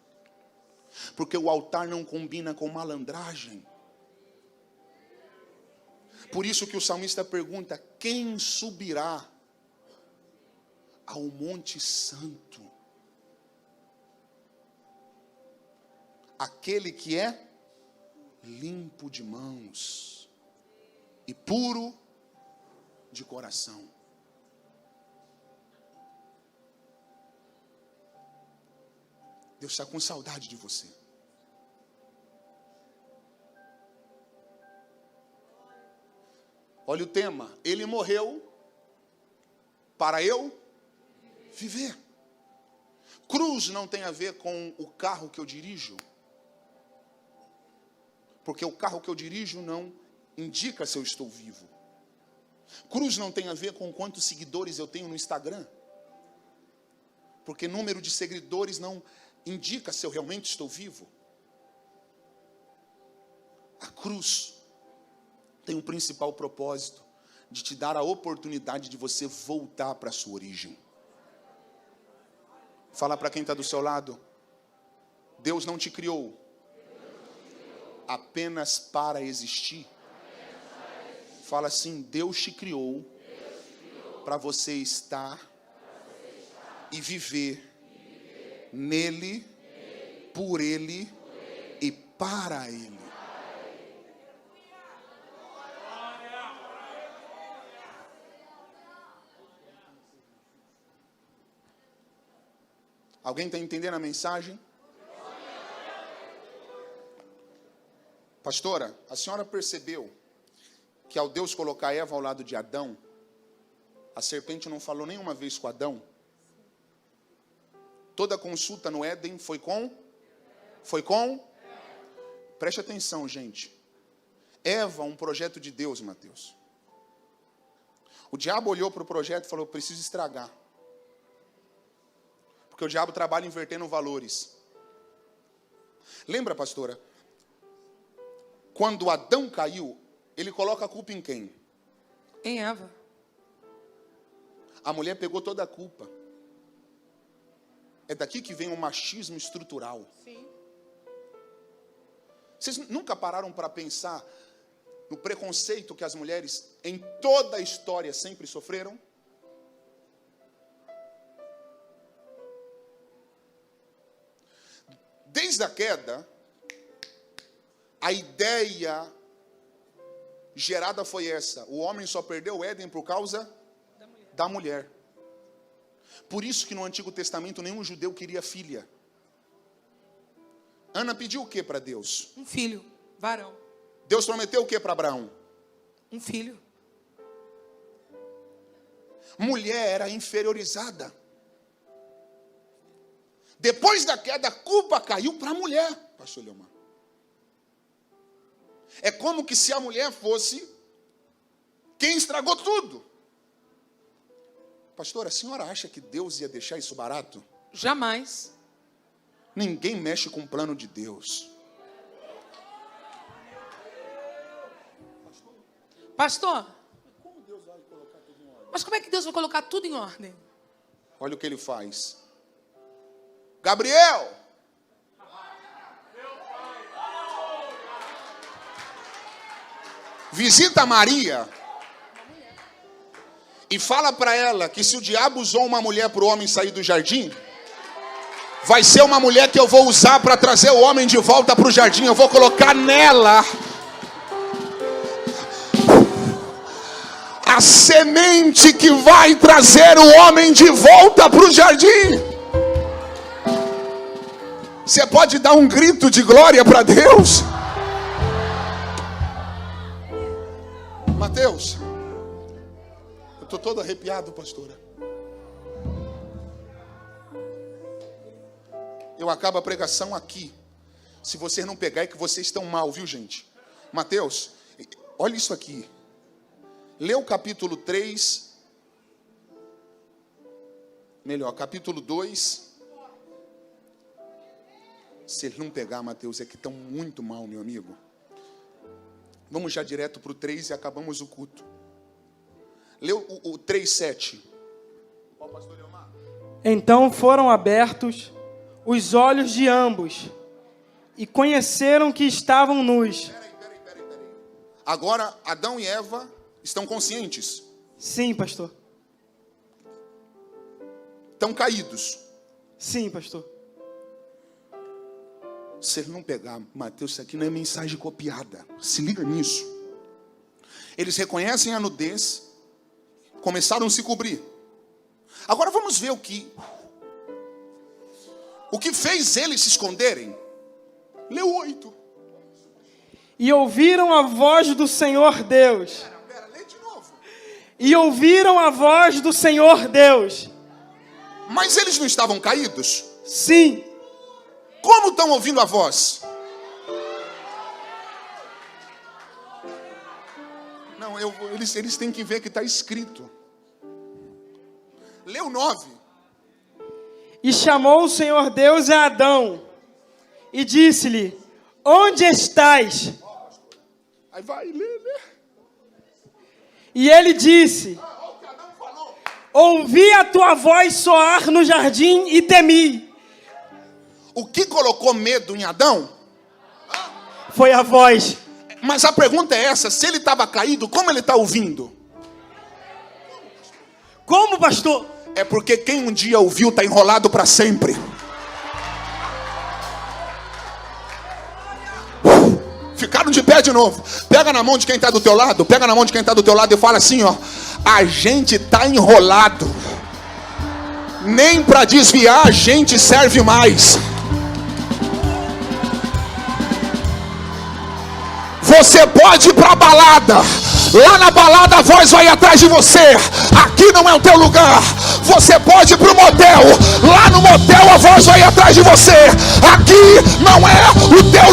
Porque o altar não combina com malandragem. Por isso que o salmista pergunta: quem subirá ao Monte Santo? Aquele que é limpo de mãos e puro de coração. Deus está com saudade de você. Olha o tema. Ele morreu para eu viver. Cruz não tem a ver com o carro que eu dirijo. Porque o carro que eu dirijo não indica se eu estou vivo. Cruz não tem a ver com quantos seguidores eu tenho no Instagram. Porque número de seguidores não indica se eu realmente estou vivo. A cruz tem um principal propósito de te dar a oportunidade de você voltar para a sua origem. Fala para quem está do seu lado. Deus não te criou apenas para existir. Fala assim: Deus te criou para você estar e viver nele, por ele e para ele. Alguém está entendendo a mensagem? Pastora, a senhora percebeu que ao Deus colocar Eva ao lado de Adão, a serpente não falou nenhuma vez com Adão? Toda a consulta no Éden foi com? Preste atenção, gente. Eva, um projeto de Deus, Mateus. O diabo olhou para o projeto e falou: preciso estragar. Porque o diabo trabalha invertendo valores. Lembra, pastora? Quando Adão caiu, ele coloca a culpa em quem? Em Eva. A mulher pegou toda a culpa. É daqui que vem o machismo estrutural. Sim. Vocês nunca pararam para pensar no preconceito que as mulheres em toda a história sempre sofreram? Desde a queda, a ideia gerada foi essa: o homem só perdeu o Éden por causa da mulher. Por isso que no Antigo Testamento nenhum judeu queria filha. Ana pediu o que para Deus? Um filho, varão. Deus prometeu o que para Abraão? Um filho. Mulher era inferiorizada. Depois da queda, a culpa caiu para a mulher, pastor Leomar. É como que se a mulher fosse quem estragou tudo. Pastor, a senhora acha que Deus ia deixar isso barato? Jamais. Ninguém mexe com o plano de Deus. Pastor, Mas como é que Deus vai colocar tudo em ordem? Olha o que ele faz. Gabriel! Visita Maria e fala para ela que se o diabo usou uma mulher para o homem sair do jardim, vai ser uma mulher que eu vou usar para trazer o homem de volta para o jardim. Eu vou colocar nela a semente que vai trazer o homem de volta para o jardim. Você pode dar um grito de glória para Deus? Mateus, eu estou todo arrepiado, pastora. Eu acabo a pregação aqui. Se vocês não pegarem, é que vocês estão mal, viu, gente? Mateus, olha isso aqui. Lê o capítulo 3. Melhor, capítulo 2. Se ele não pegar, Mateus, é que estão muito mal, meu amigo. Vamos já direto para o 3 e acabamos o culto. Lê o 3:7. Então foram abertos os olhos de ambos e conheceram que estavam nus. Peraí. Agora, Adão e Eva estão conscientes. Sim, pastor. Estão caídos. Sim, pastor. Se ele não pegar, Mateus, isso aqui não é mensagem copiada. Se liga nisso. Eles reconhecem a nudez, começaram a se cobrir. Agora vamos ver o que fez eles se esconderem. Lê o 8. E ouviram a voz do Senhor Deus. Pera, lê de novo. E ouviram a voz do Senhor Deus. Mas eles não estavam caídos? Sim. Como estão ouvindo a voz? Não, eles têm que ver que está escrito. Lê o 9. E chamou o Senhor Deus a Adão e disse-lhe: onde estás? Aí vai, lê. E ele disse: ouvi a tua voz soar no jardim e temi. O que colocou medo em Adão? Foi a voz. Mas a pergunta é essa: se ele estava caído, como ele está ouvindo? Como, pastor? É porque quem um dia ouviu está enrolado para sempre. Ficaram de pé de novo. Pega na mão de quem está do teu lado. Pega na mão de quem está do teu lado e fala assim, ó: a gente está enrolado. Nem para desviar a gente serve mais. Você pode ir para a balada. Lá na balada a voz vai atrás de você. Aqui não é o teu lugar. Você pode ir para o motel. Lá no motel a voz vai atrás de você. Aqui não é o teu